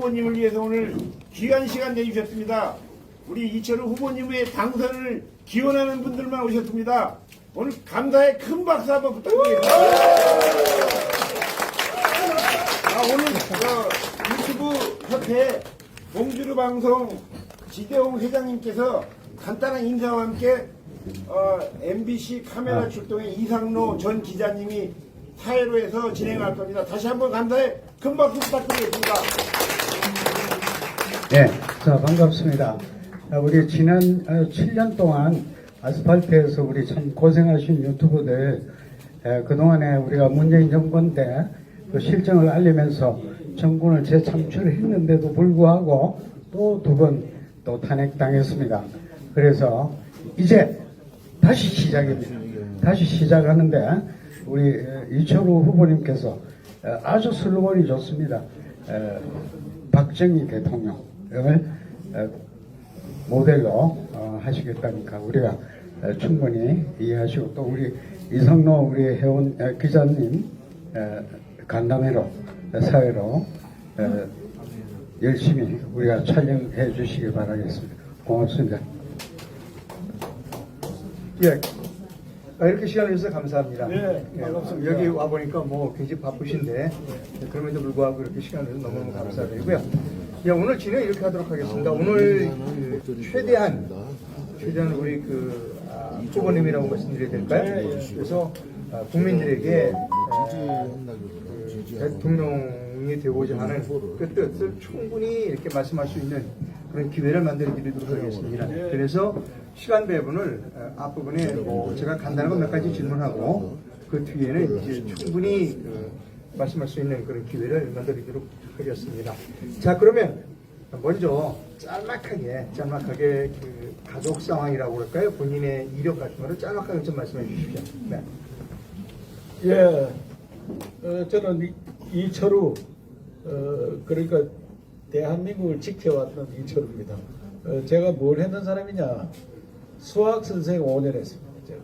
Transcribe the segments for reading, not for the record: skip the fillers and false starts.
후보님을 위해서 오늘 귀한 시간 내주셨습니다. 우리 이철우 후보님의 당선을 기원하는 분들만 오셨습니다. 오늘 감사의 큰 박수 한번 부탁드립니다. 오늘 유튜브 협회 봉주루 방송 지대홍 회장님께서 간단한 인사와 함께 MBC 카메라 출동의 이상로 전 기자님이 사회로 해서 진행할 겁니다. 다시 한번 감사의 큰 박수 부탁드리겠습니다. 네, 자, 반갑습니다. 우리 지난 7년 동안 아스팔트에서 우리 참 고생하신 유튜버들, 그동안에 우리가 문재인 정권 때 그 실정을 알리면서 정권을 재창출했는데도 불구하고 또 두 번 또 탄핵당했습니다. 그래서 이제 다시 시작입니다. 다시 시작하는데 우리 이철우 후보님께서 아주 슬로건이 좋습니다. 박정희 대통령을 모델로 하시겠다니까 우리가 충분히 이해하시고, 또 우리 이상로 우리 회원 기자님 간담회로 사회로 열심히 우리가 촬영해 주시기 바라겠습니다. 고맙습니다. 예, 이렇게 시간을 주셔서 감사합니다. 네, 반갑습니다. 여기 와 보니까 뭐 굉장히 바쁘신데 그럼에도 불구하고 이렇게 시간을 주셔서 너무너무 감사드리고요. 예, 오늘 진행 이렇게 하도록 하겠습니다. 오늘 최대한 우리 후보님이라고 말씀드려야 될까요? 그래서 국민들에게 대통령이 되고자 하는 그 뜻을 충분히 이렇게 말씀할 수 있는 그런 기회를 만들어 드리도록 하겠습니다. 그래서 시간 배분을 앞부분에 제가 간단한 거 몇 가지 질문하고 그 뒤에는 이제 충분히 말씀할 수 있는 그런 기회를 만들어 드리도록 하겠습니다. 자, 그러면 먼저 짤막하게 그 가족 상황이라고 그럴까요? 본인의 이력 같은 거를 짤막하게 좀 말씀해 주십시오. 네. 예, 저는 이철우, 그러니까 대한민국을 지켜왔던 이철우입니다. 제가 뭘 했는 사람이냐? 수학 선생 5년 했습니다. 제가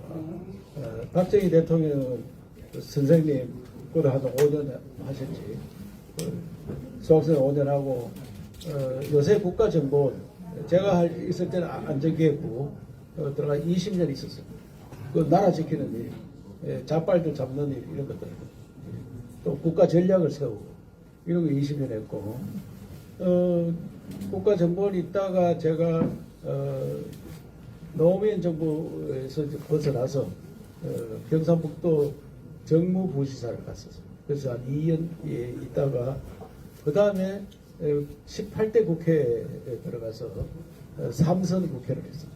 박정희 대통령 선생님 그도 한 5년 하셨지. 수학 선생 5년 하고 요새 국가정보원 제가 있을 때는 안전기획부 들어가 20년 있었어요. 그 나라 지키는 일. 자빨들 잡는 일, 이런 것들. 또 국가 전략을 세우고, 이런 거 20년 했고, 국가정보원에 있다가 제가, 노무현 정부에서 이제 벗어나서, 경상북도 정무부시사를 갔었어요. 그래서 한 2년 있다가, 그 다음에 18대 국회에 들어가서 3선 국회를 했어요.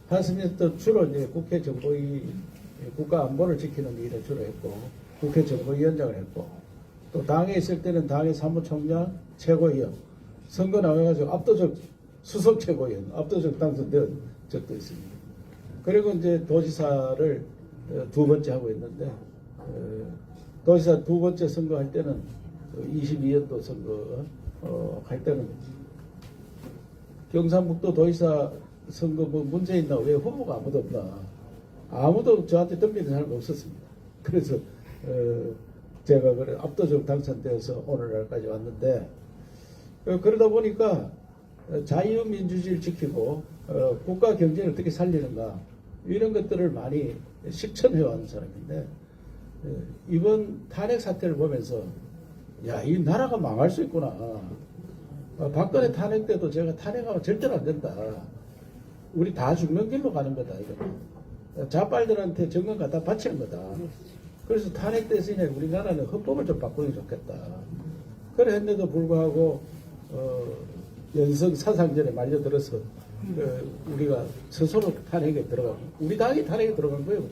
하시면서 주로 이제 국회 정보위 국가 안보를 지키는 일을 주로 했고, 국회 정보위원장을 했고, 또 당에 있을 때는 당의 사무총장, 최고위원, 선거 나가가지고 압도적 수석 최고위원, 압도적 당선된 적도 있습니다. 그리고 이제 도지사를 2번째 하고 있는데, 도지사 2번째 선거할 때는 22년도 선거 할 때는 경상북도 도지사 선거 뭐 문제 있나, 왜 후보가 아무도 없나, 아무도 저한테 덤비는 사람이 없었습니다. 그래서 제가 그래 압도적 당선되어서 오늘날까지 왔는데, 그러다 보니까 자유민주주의를 지키고 국가 경제를 어떻게 살리는가, 이런 것들을 많이 실천해왔는 사람인데, 이번 탄핵 사태를 보면서 야, 이 나라가 망할 수 있구나. 박근혜 탄핵 때도 제가 탄핵하면 절대로 안 된다. 우리 다 죽는 길로 가는 거다, 이거. 자빨들한테 정권 갖다 바치는 거다. 그래서 탄핵 대신에 우리나라는 헌법을 좀 바꾸는 게 좋겠다. 그래 했는데도 불구하고 연성 사상전에 말려들어서 우리가 스스로 탄핵에 들어가고, 우리 당이 탄핵에 들어간 거예요.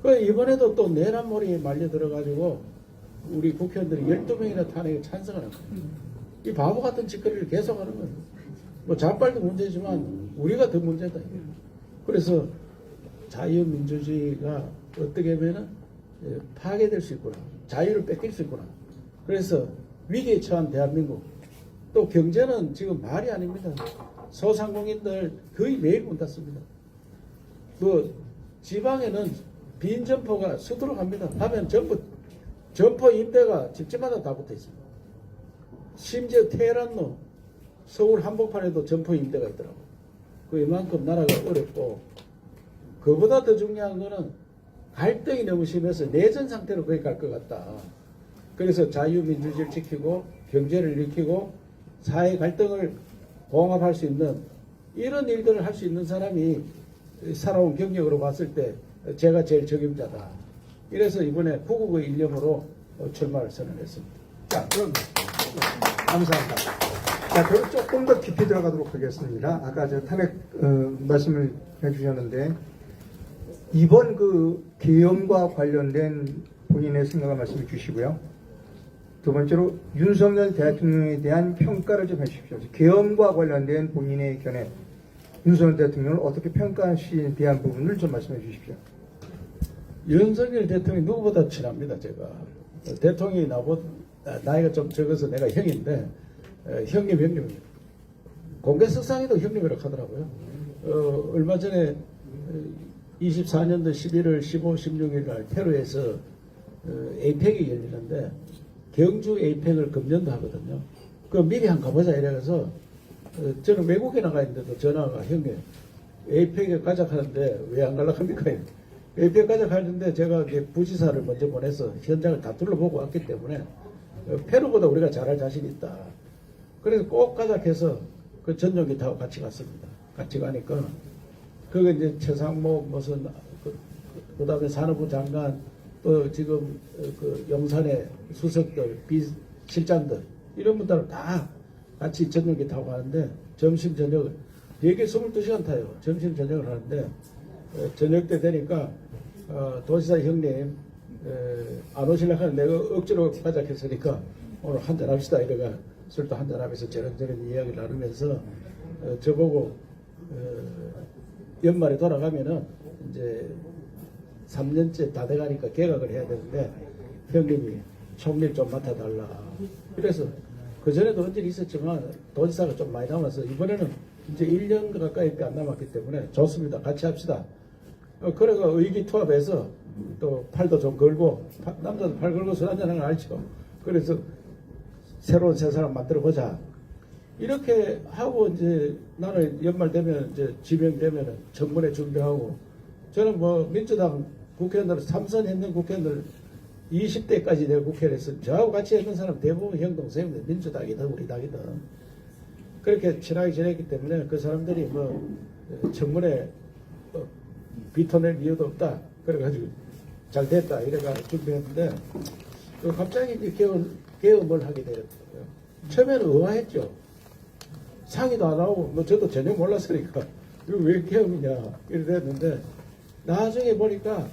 그 이번에도 또 내란몰이에 말려 들어가지고 우리 국회의원들이 12명이나 탄핵에 찬성하는 거예요. 이 바보 같은 짓거리를 계속하는 거예요. 뭐 자빨도 문제지만 우리가 더 문제다. 그래서 자유민주주의가 어떻게 보면 파괴될 수 있구나. 자유를 뺏길 수 있구나. 그래서 위기에 처한 대한민국. 또 경제는 지금 말이 아닙니다. 소상공인들 거의 매일 문 닫습니다. 뭐 지방에는 빈 점포가 수두룩합니다. 하면 전부 점포 임대가 집집마다 다 붙어 있습니다. 심지어 테헤란로 서울 한복판에도 점포 임대가 있더라고. 그 이만큼 나라가 어렵고, 그보다 더 중요한 거는 갈등이 너무 심해서 내전 상태로 거기 갈 것 같다. 그래서 자유민주주의를 지키고 경제를 일으키고 사회 갈등을 봉합할 수 있는 이런 일들을 할 수 있는 사람이 살아온 경력으로 봤을 때 제가 제일 적임자다. 이래서 이번에 구국의 일념으로 출마를 선언했습니다. 자, 그럼 감사합니다. 자, 그럼 조금 더 깊이 들어가도록 하겠습니다. 아까 저 탄핵 말씀을 해주셨는데 이번 그 계엄과 관련된 본인의 생각을 말씀해 주시고요. 두 번째로 윤석열 대통령에 대한 평가를 좀 해주십시오. 계엄과 관련된 본인의 견해, 윤석열 대통령을 어떻게 평가하시에 대한 부분을 좀 말씀해 주십시오. 윤석열 대통령이 누구보다 친합니다. 제가 대통령이 나이가 좀 적어서 내가 형인데 형님입니다. 공개석상에도 형님이라고 하더라고요. 얼마 전에 24년도 11월 15, 16일 날 페루에서 에이펙이 열리는데 경주 에이펙을 금년도 하거든요. 그 미리 한번 가보자 이래서 저는 외국에 나가 있는데도 전화가 형님 에이펙에 가자 하는데 왜 안 가려고 합니까? 에이펙 가자 하는데 제가 이제 부지사를 먼저 보내서 현장을 다 둘러보고 왔기 때문에 페루보다 우리가 잘할 자신이 있다. 그래서 꼭 가자 해서 그 전용기 타고 같이 갔습니다. 같이 가니까 그거 이제 최상목 무슨 그다음에 산업부 장관 또 지금 그 용산의 수석들 비실장들 이런 분들 다 같이 전용기 타고 가는데 점심 저녁을 되게 22시간 타요. 점심 저녁을 하는데 저녁 때 되니까 도지사 형님 안 오시려고 하는 내가 억지로 가자 했으니까 오늘 한잔 합시다 이래가 술도 한잔 하면서 저런저런 이야기를 나누면서 저보고 연말에 돌아가면은 이제 3년째 다 돼가니까 개각을 해야 되는데 형님이 총리를 좀 맡아달라. 그래서 그전에도 언제는 있었지만 도지사가 좀 많이 남아서 이번에는 이제 1년 가까이 안 남았기 때문에 좋습니다. 같이 합시다. 그래가 의기투합해서 또 팔도 좀 걸고 남자도 팔 걸고 술 한잔하는 거 알죠. 그래서 새로운 세 사람 만들어 보자. 이렇게 하고 이제 나는 연말 되면 이제 지명되면은 청문회 준비하고 저는 뭐 민주당 국회의원들 3선했는 국회의원들 20대까지 내가 국회를 했어. 저하고 같이 했는 사람 대부분 형 동생입니다. 민주당이든 우리 당이든. 그렇게 친하게 지냈기 때문에 그 사람들이 뭐 청문회 비토낼 이유도 없다. 그래가지고 잘 됐다. 이래가 준비했는데 갑자기 이제 계엄을 하게 되었고요. 처음에는 의아했죠. 상의도 안 하고 뭐 저도 전혀 몰랐으니까 이거 왜 계엄이냐 이래 됐는데 나중에 보니까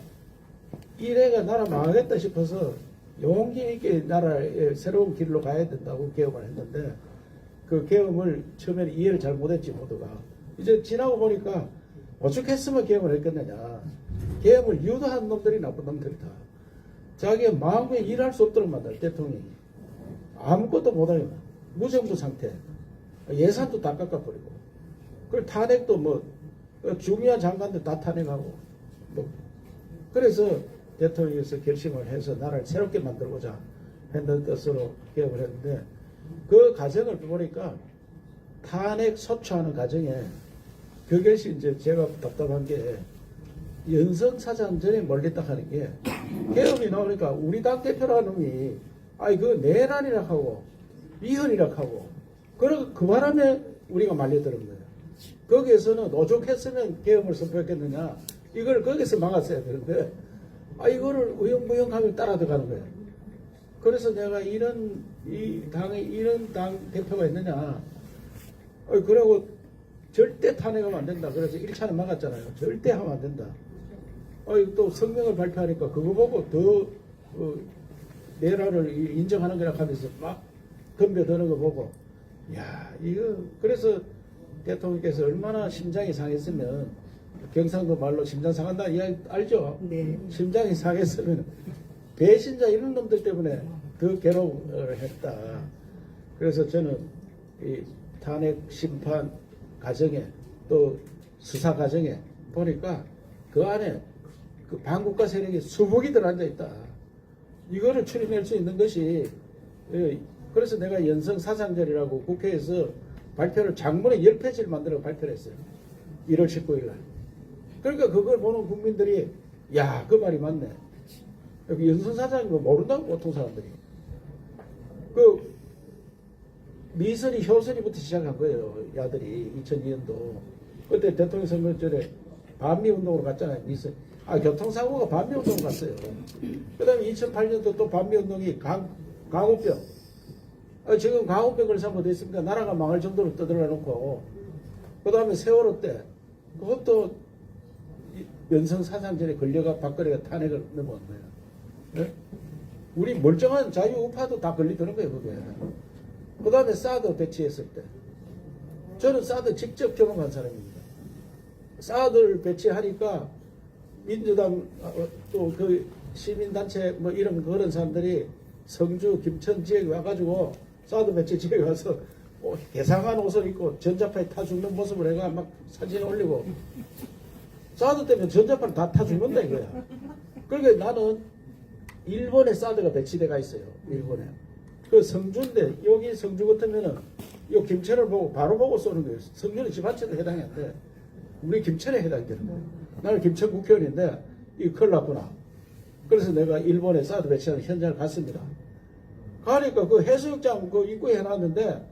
이래가 나라 망하겠다 싶어서 용기 있게 나라의 새로운 길로 가야 된다고 계엄을 했는데 그 계엄을 처음에는 이해를 잘 못했지 모두가. 이제 지나고 보니까 오죽했으면 계엄을 했겠느냐. 계엄을 유도한 놈들이 나쁜 놈들이다. 자기가 마음에 일할 수 없도록 만들 대통령이 아무것도 못하게 무정부 상태. 예산도 다 깎아버리고 그리고 탄핵도 뭐 중요한 장관들 다 탄핵하고 뭐 그래서 대통령께서 결심을 해서 나라를 새롭게 만들고자 했는 뜻으로 개혁을 했는데 그 과정을 보니까 탄핵 소추하는 과정에 그것이 이제 제가 답답한 게 연성사장 전에 멀리 딱 하는 게 개혁이 나오니까 우리 당 대표라는 놈이 아이 그 내란이라 하고 위헌이라 하고 그 바람에 우리가 말려드는 거예요. 거기에서는 오죽했으면 계엄을 선포했겠느냐. 이걸 거기서 막았어야 되는데, 이거를 우영부영하면 따라 들어가는 거예요. 그래서 내가 이 당에 이런 당 대표가 있느냐. 그러고 절대 탄핵하면 안 된다. 그래서 1차는 막았잖아요. 절대 하면 안 된다. 또 성명을 발표하니까 그거 보고 더 내란을 인정하는 거라 하면서 막 덤벼드는 거 보고 야, 이거, 그래서 대통령께서 얼마나 심장이 상했으면, 경상도 말로 심장 상한다 이야기 알죠? 네. 심장이 상했으면, 배신자 이런 놈들 때문에 더 괴로움을 했다. 그래서 저는 이 탄핵 심판 과정에, 또 수사 과정에 보니까 그 안에 그 반국가 세력이 수북이 들어앉아 있다. 이거를 추려낼 수 있는 것이 그래서 내가 연성 사상절이라고 국회에서 발표를 장문에 10페이지를 만들어 발표를 했어요. 1월 19일 날. 그러니까 그걸 보는 국민들이 야, 그 말이 맞네. 여기 연성 사상인 거 모른다고 보통 사람들이. 그 미선이 효선이부터 시작한 거예요. 야들이 2002년도. 그때 대통령 선거 전에 반미 운동으로 갔잖아요. 미선. 교통사고가 반미 운동으로 갔어요. 그 다음에 2008년도 또 반미 운동이 강우병. 지금 강우병 걸려서 뭐 됐습니까? 나라가 망할 정도로 떠들어 놓고. 그 다음에 세월호 때. 그것도 연성 사상전에 걸려가 박근혜가 탄핵을 넘어간 거예요. 네? 우리 멀쩡한 자유우파도 다 걸리더는 거예요, 그게. 그 다음에 사드 배치했을 때. 저는 사드 직접 경험한 사람입니다. 사드를 배치하니까 민주당 또 그 시민단체 뭐 이런 그런 사람들이 성주, 김천 지역에 와가지고 사드 배치 지역에 와서 개상한 옷을 입고 전자파에 타 죽는 모습을 내가 막 사진에 올리고 사드 때문에 전자파를 다 타 죽는다 이거야. 그러니까 나는 일본에 사드가 배치돼가 있어요. 일본에. 그 성주인데 여기 성주 같으면은 이 김천을 보고 바로 보고 쏘는 거예요. 성주는 집 한 채도 해당이 안 돼. 우리 김천에 해당이 되는 거예요. 나는 김천 국회의원인데 이거 큰일 났구나. 그래서 내가 일본에 사드 배치하는 현장을 갔습니다. 가니까 그 해수욕장 그 입구에 해놨는데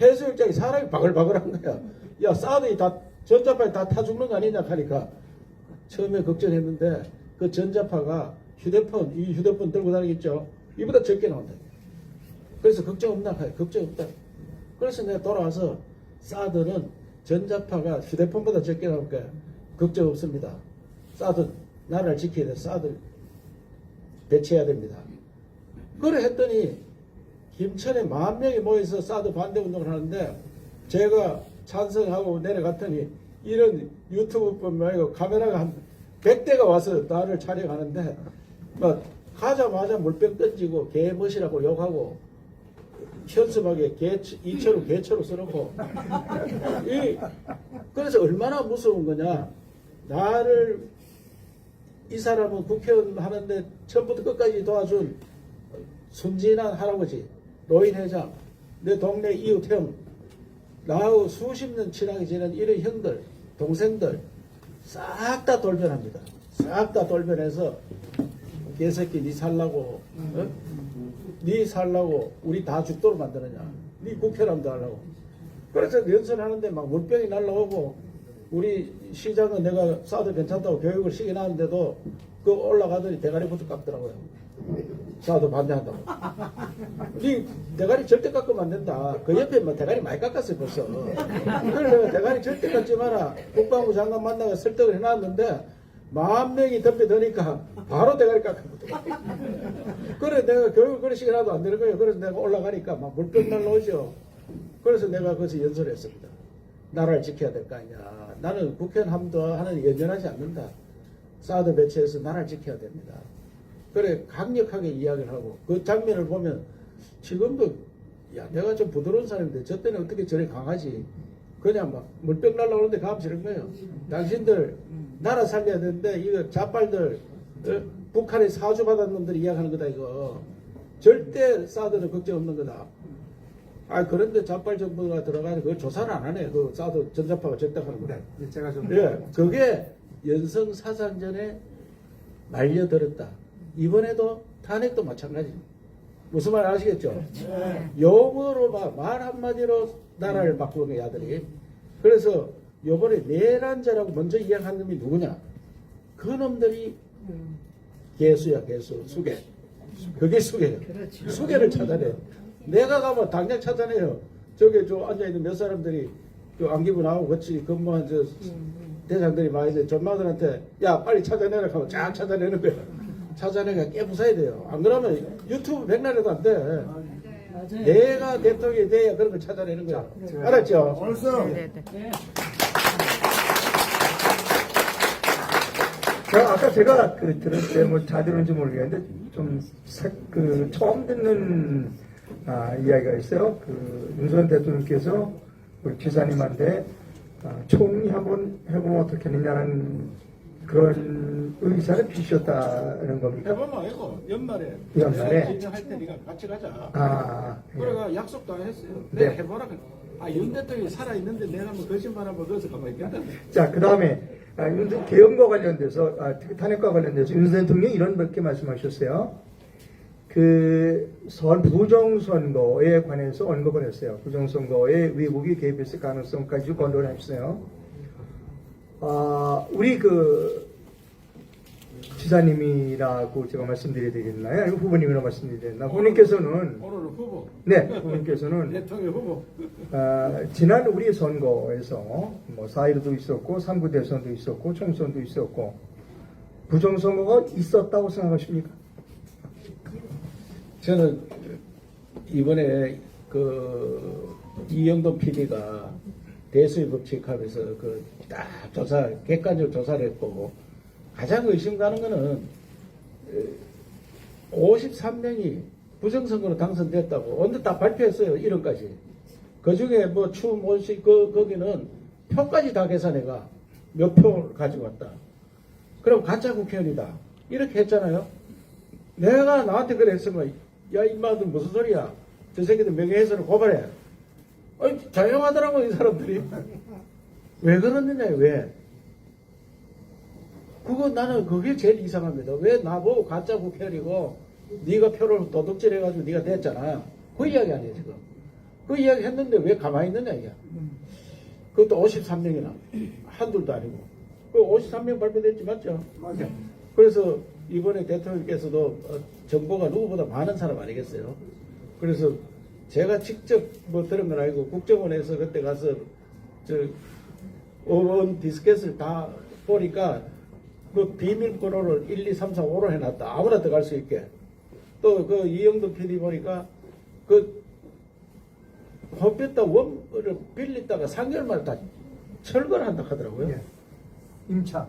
해수욕장이 사람이 바글바글한 거야. 야, 사드에 다 전자파에 다 타 죽는 거 아니냐 하니까 처음에 걱정했는데 그 전자파가 이 휴대폰 들고 다니겠죠. 이보다 적게 나온다. 그래서 걱정 없나 하요. 걱정 없다. 그래서 내가 돌아와서 사드는 전자파가 휴대폰보다 적게 나올 거야. 걱정 없습니다. 사드 나라를 지켜야 돼. 사드 배치해야 됩니다. 그래 했더니 김천에 10,000명이 모여서 사드 반대 운동을 하는데 제가 찬성하고 내려갔더니 이런 유튜브뿐만 아니고 카메라가 한 100대가 와서 나를 촬영하는데 막 가자마자 물병 던지고 개멋이라고 욕하고 현수막에 이처럼 개처럼 써놓고 그래서 얼마나 무서운 거냐. 이 사람은 국회의원 하는데 처음부터 끝까지 도와준 순진한 할아버지, 노인회장, 내 동네 이웃형, 나하고 수십 년 친하게 지낸 이런 형들, 동생들 싹 다 돌변합니다. 싹 다 돌변해서 개새끼 니 살라고 니 살라고 우리 다 죽도록 만드느냐. 니 국회의원도 하려고. 그래서 연설하는데 막 물병이 날라오고 우리 시장은 내가 사드 괜찮다고 교육을 시켜놨는데도 그 올라가더니 대가리부터 깎더라고요. 사드 반대한다고. 니 대가리 절대 깎으면 안 된다. 그 옆에 뭐 대가리 많이 깎았어요 벌써. 그래서 내가 대가리 절대 깎지 마라. 국방부 장관 만나서 설득을 해놨는데 10,000명이 덤벼드니까 바로 대가리 깎았거든. 그래 내가 교육을 그런 시켜놔도 안 되는 거예요. 그래서 내가 올라가니까 막 물병 날라오죠. 그래서 내가 거기서 연설을 했습니다. 나라를 지켜야 될 거 아니냐. 나는 국회의원 하는 연연하지 않는다. 사드 배치해서 나라를 지켜야 됩니다. 그래 강력하게 이야기를 하고 그 장면을 보면 지금도 야 내가 좀 부드러운 사람인데 저 때는 어떻게 저래 강하지. 그냥 막 물병 날라오는데 가면 싫은 거예요. 당신들 나라 살려야 되는데 이거 자빨들 북한에 사주 받은 놈들이 이야기하는 거다 이거. 절대 사드는 걱정 없는 거다. 그런데 자빨 정부가 들어가서 그걸 조사를 안 하네. 그 사드 전자파가 적당하는 거. 네, 제가 좀. 그게 연성 사상전에 말려들었다. 이번에도 탄핵도 마찬가지. 무슨 말 아시겠죠? 네. 용어로 말 한마디로 나라를 바꾸는 거야, 아들이. 그래서 요번에 내란자라고 먼저 이야기한 놈이 누구냐? 그 놈들이 개수야, 개수. 수개. 그게 수개예요. 수개를 찾아내요. 내가 가면 당장 찾아내요. 저기 앉아있는 몇 사람들이 안기부 나오고 같이 근무한 대장들이 많이 있는데 전마들한테 야 빨리 찾아내라 하면 쫙 찾아내는 거야. 찾아내가 깨부숴야 돼요. 안 그러면 유튜브 백날에도 안 돼. 맞아요. 내가 대통령이 돼야 그런 걸 찾아내는 거야. 알았죠? 벌써. 아까 제가 들을 때 뭐 잘 들었는지 모르겠는데 좀 처음 듣는 이야기가 있어요. 윤석열 대통령께서 우리 기사님한테 총리 한번 해보면 어떻겠느냐는 그런 의사를 피셨다는 겁니까? 해보면 알고 연말에 연말에? 진정할 테니까 같이 가자. 아, 예. 그래가 약속도 안 했어요. 네. 내가 해보라. 윤 대통령이 살아있는데 내가 뭐 거짓말하면 거기서 가만히 있겠다. 자, 그 다음에 개헌과 관련돼서 특히 탄핵과 관련돼서 윤 대통령이 이런 몇 개 말씀하셨어요. 그 부정선거에 관해서 언급을 했어요. 부정선거에 외국이 개입했을 가능성까지 권고를 했어요. 우리 그 지사님이라고 제가 말씀드려야 되겠나요? 아니면 후보님이라고 말씀드려야 되나? 후보님께서는 오늘은 후보. 네, 후보님께서는 대통령 후보. 지난 우리 선거에서 뭐 4.15도 있었고 3구 대선도 있었고 총선도 있었고 부정선거가 있었다고 생각하십니까? 저는 이번에 이영돈 PD가 대수의 법칙하면서 딱 객관적 조사를 했고 가장 의심 가는 거는 53명이 부정선거로 당선됐다고 언제 다 발표했어요. 이름까지. 그 중에 뭐 추, 몰시 거기는 표까지 다 계산해가 몇 표 가지고 왔다. 그럼 가짜 국회의원이다. 이렇게 했잖아요. 내가 나한테 그랬으면 야 임마들 무슨 소리야. 저 새끼들 명예훼손을 고발해. 아니 조용하더라고 이 사람들이. 왜 그러느냐 왜. 나는 그게 제일 이상합니다. 왜 나보고 가짜 국회의원이고 네가 표를 도둑질해가지고 네가 됐잖아. 그 이야기 아니에요 지금. 그 이야기 했는데 왜 가만히 있느냐 이게. 그것도 53명이나 한둘도 아니고. 그 53명 발표됐지 맞죠? 맞아요. 그래서 이번에 대통령께서도 정보가 누구보다 많은 사람 아니겠어요? 그래서 제가 직접 뭐 들은 건 아니고 국정원에서 그때 가서 온 디스켓을 다 보니까 그 비밀번호를 1, 2, 3, 4, 5로 해놨다. 아무나 들어갈 수 있게. 또 그 이영돈 PD 보니까 그 컴퓨터 원을 빌리다가 3개월 만에 다 철거를 한다 하더라고요. 예. 임차.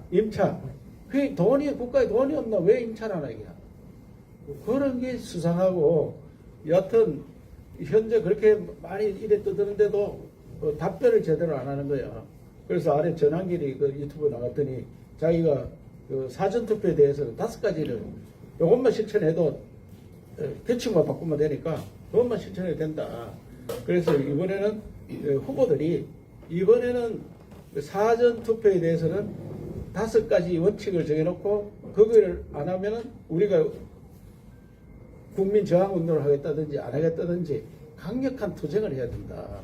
그 국가에 돈이 없나 왜 임차를 하나 이게. 그런 게 수상하고 여하튼 현재 그렇게 많이 이래 떠드는데도 답변을 제대로 안 하는 거야. 그래서 아래 전환길이 그 유튜브 나갔더니 자기가 그 사전투표에 대해서는 5가지를 이것만 실천해도 규칙만 바꾸면 되니까 그것만 실천해도 된다. 그래서 이번에는 후보들이 이번에는 사전투표에 대해서는 5가지 원칙을 정해놓고 그걸 안 하면은 우리가 국민 저항 운동을 하겠다든지 안 하겠다든지 강력한 투쟁을 해야 된다.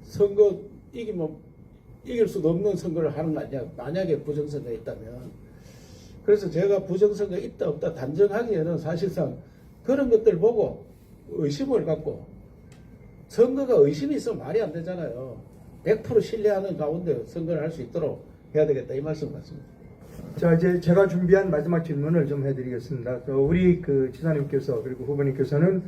선거 이길 수도 없는 선거를 하는 거 아니야. 만약에 부정선거가 있다면. 그래서 제가 부정선거 있다 없다 단정하기에는 사실상 그런 것들 보고 의심을 갖고 선거가 의심이 있으면 말이 안 되잖아요. 100% 신뢰하는 가운데 선거를 할 수 있도록 해야 되겠다 이 말씀 같습니다. 자, 이제 제가 준비한 마지막 질문을 좀 해드리겠습니다. 우리 그 지사님께서 그리고 후보님께서는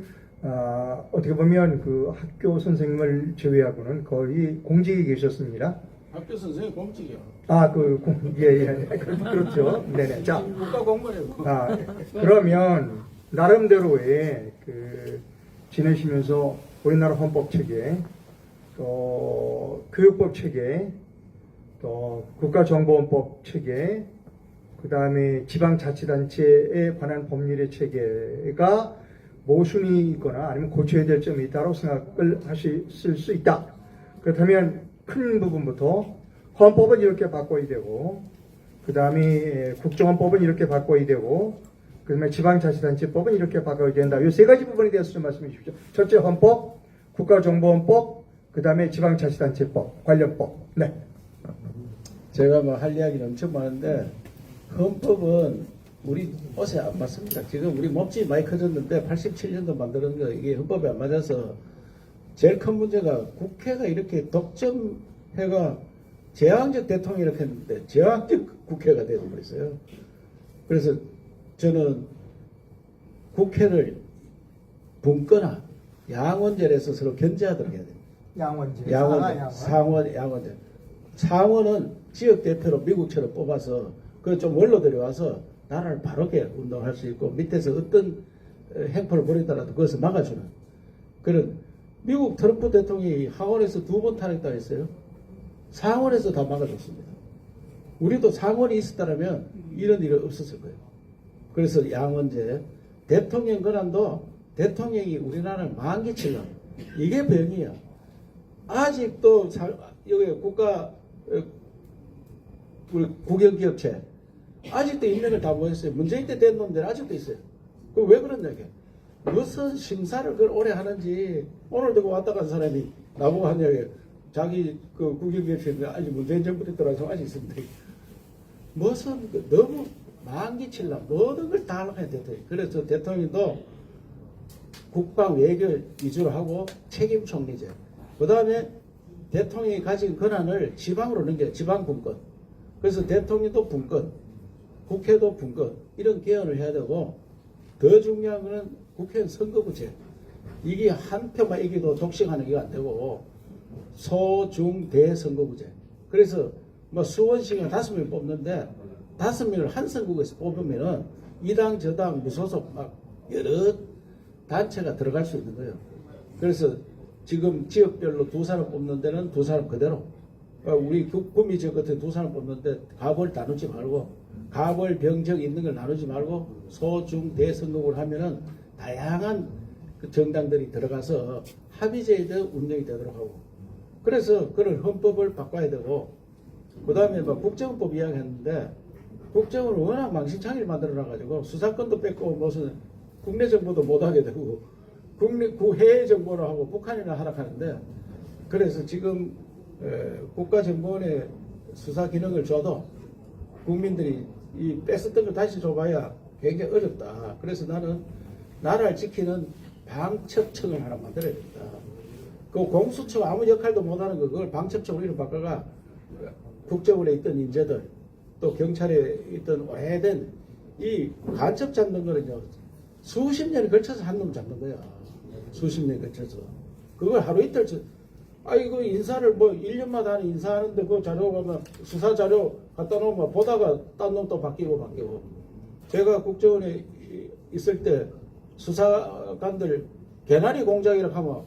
어떻게 보면 그 학교 선생님을 제외하고는 거의 공직에 계셨습니다. 학교 선생님 공직이요. 예. 그렇죠. 네네. 자, 국가 공무원이에요. 그러면 나름대로의 그 지내시면서 우리나라 헌법 체계, 또 교육법 체계, 또 국가정보원법 체계, 그 다음에 지방자치단체에 관한 법률의 체계가 모순이 있거나 아니면 고쳐야 될 점이 있다고 생각을 하실 수 있다. 그렇다면 큰 부분부터 헌법은 이렇게 바꿔야 되고, 그 다음에 국정원법은 이렇게 바꿔야 되고, 그 다음에 지방자치단체법은 이렇게 바꿔야 된다. 이 3가지 부분에 대해서 좀 말씀해 주십시오. 첫째 헌법, 국가정보원법, 그 다음에 지방자치단체법, 관련법. 네. 제가 뭐 할 이야기는 엄청 많은데 헌법은 우리 옷에 안 맞습니다. 지금 우리 몸집이 많이 커졌는데 87년도 만드는 거 이게 헌법에 안 맞아서 제일 큰 문제가 국회가 이렇게 독점해가 제왕적 대통령이 이렇게 했는데 제왕적 국회가 되어버렸어요. 그래서 저는 국회를 분거나 양원제에서 서로 견제하도록 해야 됩니다. 양원제. 상원. 상원은 지역 대표로 미국처럼 뽑아서 그 좀 원로들이 와서 나라를 바르게 운동할 수 있고 밑에서 어떤 행포를 벌이더라도 그것을 막아주는 그런 미국 트럼프 대통령이 하원에서 2번 탄핵당했어요. 상원에서 다 막아줬습니다. 우리도 상원이 있었다면 이런 일은 없었을 거예요. 그래서 양원제 대통령 권한도 대통령이 우리나라를 망개치려고 이게 병이야. 아직도 여기 국가 우리 국영기업체 아직도 인맥을 다 모였어요. 문재인 때 된 놈들 아직도 있어요. 그 왜 그런 얘기? 무슨 심사를 그걸 오래 하는지 오늘도 왔다 간 사람이 나보고 한 얘기 자기 그 국영기업체 아직 문재인 정부 때 들어와서 아직 있습니다. 무슨 너무 망기칠라 모든 걸 다 하려고 해야 돼. 그래서 대통령도 국방 외교 위주로 하고 책임 총리제. 그 다음에 대통령이 가진 권한을 지방으로 넘겨요. 지방 분권. 그래서 대통령도 분권, 국회도 분권 이런 개헌을 해야 되고 더 중요한 거는 국회의원 선거구제. 이게 한 표만 이기도 독식하는 게 안 되고 소, 중, 대 선거구제. 그래서 뭐 수원시가 5명 뽑는데 5명을 한 선거구에서 뽑으면은 이 당 저 당 무소속 막 여러 단체가 들어갈 수 있는 거예요. 그래서 지금 지역별로 2사람 뽑는 데는 2사람 그대로 우리 구미 지역 같은 2사람 뽑는데 갑을 나누지 말고 갑을 병적 있는 걸 나누지 말고 소, 중, 대 선거구를 하면은 다양한 그 정당들이 들어가서 합의제에 운영이 되도록 하고 그래서 그런 헌법을 바꿔야 되고 그 다음에 뭐 국정법 이야기했는데 국정을 워낙 망신창이를 만들어놔가지고 수사권도 뺏고 무슨 국내 정보도 못하게 되고 해외 정보를 하고 북한이나 하락하는데 그래서 지금 국가정보원에 수사 기능을 줘도 국민들이 이 뺏었던 걸 다시 줘봐야 굉장히 어렵다. 그래서 나는 나라를 지키는 방첩청을 하나 만들어야 된다. 그 공수처 아무 역할도 못하는 거 그걸 방첩청으로 이름 바꿔가 국정원에 있던 인재들 또 경찰에 있던 오래된 이 간첩 잡는 거는요 수십 년에 걸쳐서 한 놈 잡는 거야. 수십 년에 걸쳐서 그걸 하루 이틀 이거 인사를 뭐 1년마다 하는 인사하는데 그 자료 보면 수사 자료 갖다 놓으면 보다가 딴 놈 또 바뀌고 제가 국정원에 있을 때 수사관들 개나리 공작이라고 하면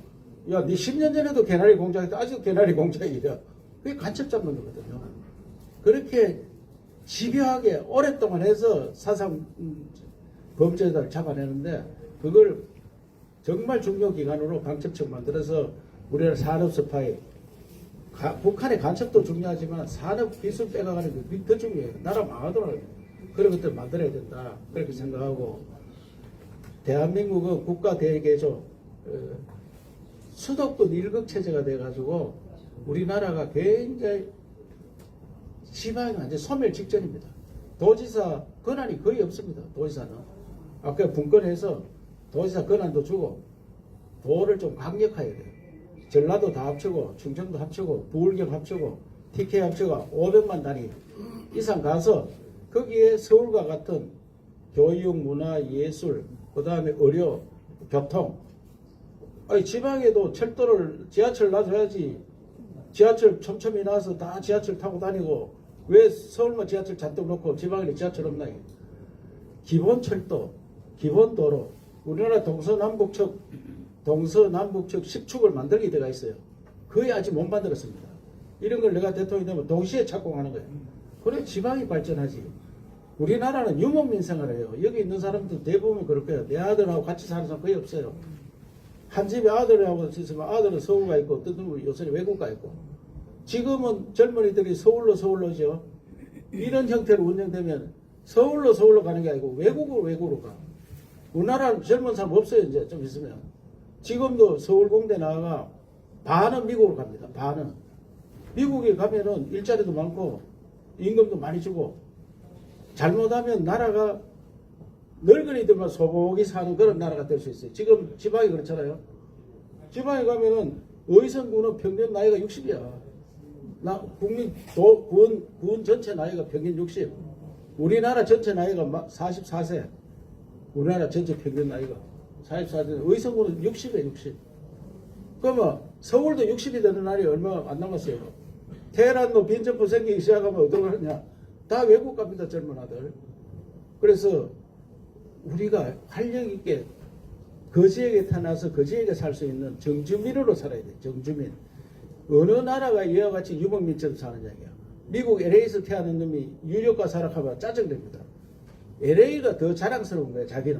야, 네 10년 전에도 개나리 공작이다. 아직도 개나리 공작이래. 그게 간첩 잡는 거거든요. 그렇게 집요하게 오랫동안 해서 사상 범죄자를 잡아내는데 그걸 정말 중요기관으로 방첩청 만들어서 우리나라 산업 스파이 북한의 간첩도 중요하지만 산업 기술 빼가가는 게 더 중요해요. 나라 망하더라고요. 그런 것들 만들어야 된다. 그렇게 생각하고 대한민국은 국가 대개조 수도권 일극 체제가 돼가지고 우리나라가 굉장히 지방이 완전 소멸 직전입니다. 도지사 권한이 거의 없습니다. 도지사는 아까 분권해서 도지사 권한도 주고 도를 좀 강력하게 돼요. 전라도 다 합치고 충청도 합치고 부울경 합치고 TK 합치고 500만 단위 이상 가서 거기에 서울과 같은 교육, 문화, 예술, 그 다음에 의료, 교통 지방에도 철도를 지하철 놔줘야지. 지하철 촘촘히 놔서 다 지하철 타고 다니고 왜 서울만 지하철 잔뜩 놓고 지방에는 지하철 없나? 기본 철도, 기본 도로, 우리나라 동서남북측 10축을 만들게 되어 있어요. 거의 아직 못 만들었습니다. 이런 걸 내가 대통령이 되면 동시에 착공하는 거예요. 그래 지방이 발전하지. 우리나라는 유목민생을 해요. 여기 있는 사람들 대부분 그럴 거예요. 내 아들하고 같이 사는 사람 거의 없어요. 한 집에 아들하고 있으면 아들은 서울 가 있고 또 요새 외국 가 있고 지금은 젊은이들이 서울로죠. 이런 형태로 운영되면 서울로 가는 게 아니고 외국으로 가. 우리나라 젊은 사람 없어요. 이제 좀 있으면 지금도 서울공대 나와가 반은 미국으로 갑니다. 반은 미국에 가면은 일자리도 많고 임금도 많이 주고 잘못하면 나라가 늙은이들만 소복이 사는 그런 나라가 될 수 있어요. 지금 지방이 그렇잖아요. 지방에 가면은 의성군은 평균 나이가 60이야. 군 전체 나이가 평균 60. 우리나라 전체 나이가 44세. 우리나라 전체 평균 나이가 44세. 의성군은 60이에요, 60. 그러면 서울도 60이 되는 날이 얼마 안 남았어요. 테헤란도 빈점프 생기기 시작하면 어디로 가느냐. 다 외국 갑니다, 젊은 아들. 그래서 우리가 활력 있게 거지에게 태어나서 거지에게 살 수 있는 정주민으로 살아야 돼. 정주민. 어느 나라가 이와 같이 유목민처럼 사는 얘기야. 미국 LA에서 태어난 놈이 유력과 살아가면 짜증납니다. LA가 더 자랑스러운 거예요, 자기는.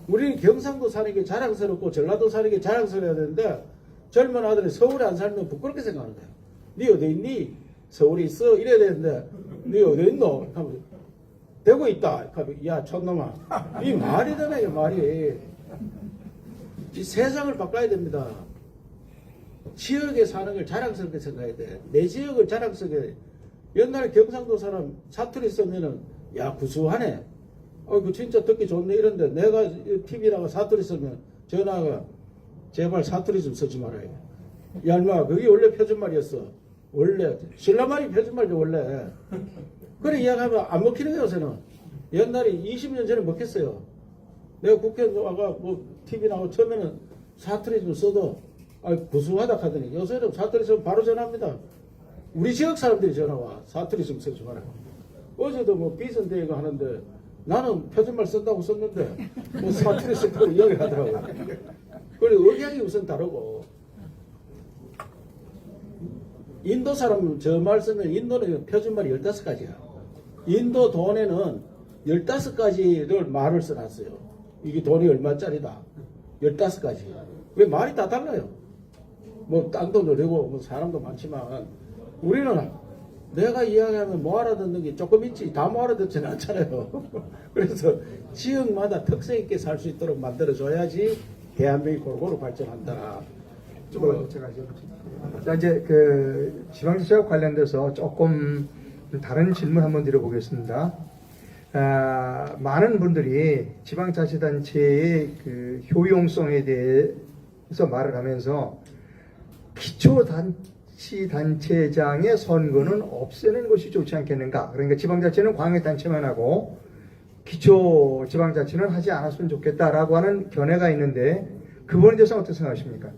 우리는 경상도 사는 게 자랑스럽고 전라도 사는 게 자랑스러워야 되는데 젊은 아들이 서울에 안 살면 부끄럽게 생각하는 거야. 니 어디 있니? 서울에 있어? 이래야 되는데 니 어디 있노? 하면 대구 있다. 야 촌놈아, 이 말이 되나 이 말이. 이 세상을 바꿔야 됩니다. 지역에 사는 걸 자랑스럽게 생각해야 돼. 내 지역을 자랑스럽게. 옛날에 경상도 사람 사투리 쓰면은 야 구수하네. 그 진짜 듣기 좋네 이런데 내가 TV라고 사투리 쓰면 전화가 제발 사투리 좀 쓰지 말아요. 야 인마 그게 원래 표준말이었어. 원래 신라말이 표준말이죠 원래. 그래 이야기하면 안 먹히는 거예요 요새는. 옛날에 20년 전에 먹혔어요. 내가 국회에 와가 뭐 TV 나오고 처음에는 사투리 좀 써도 구수하다 하더니 요새는 사투리 쓰면 바로 전화합니다. 우리 지역 사람들이 전화와 사투리 좀 쓰지 마라. 어제도 뭐 비선대회가 하는데 나는 표준말 쓴다고 썼는데 뭐 사투리 쓴다고 이야기를 하더라고요. 그리고 의향이 우선 다르고 인도 사람은 저 말 쓰면 인도는 표준말이 15가지야. 인도 돈에는 15가지를 말을 써놨어요. 이게 돈이 얼마짜리다. 15가지. 왜 말이 다 달라요? 뭐 땅도 느리고 뭐 사람도 많지만 우리는 내가 이야기하면 못 알아듣는 게 조금 있지 다 못 알아듣지는 않잖아요. 그래서 지역마다 특색 있게 살 수 있도록 만들어줘야지 대한민국이 골고루 발전한다. 뭐 제가 자 이제 그 지방자치와 관련돼서 조금 다른 질문 한번 드려보겠습니다. 많은 분들이 지방자치단체의 그 효용성에 대해서 말을 하면서 기초자치단체장의 선거는 없애는 것이 좋지 않겠는가. 그러니까 지방자치는 광역단체만 하고 기초지방자치는 하지 않았으면 좋겠다라고 하는 견해가 있는데 그 부분에 대해서 어떻게 생각하십니까?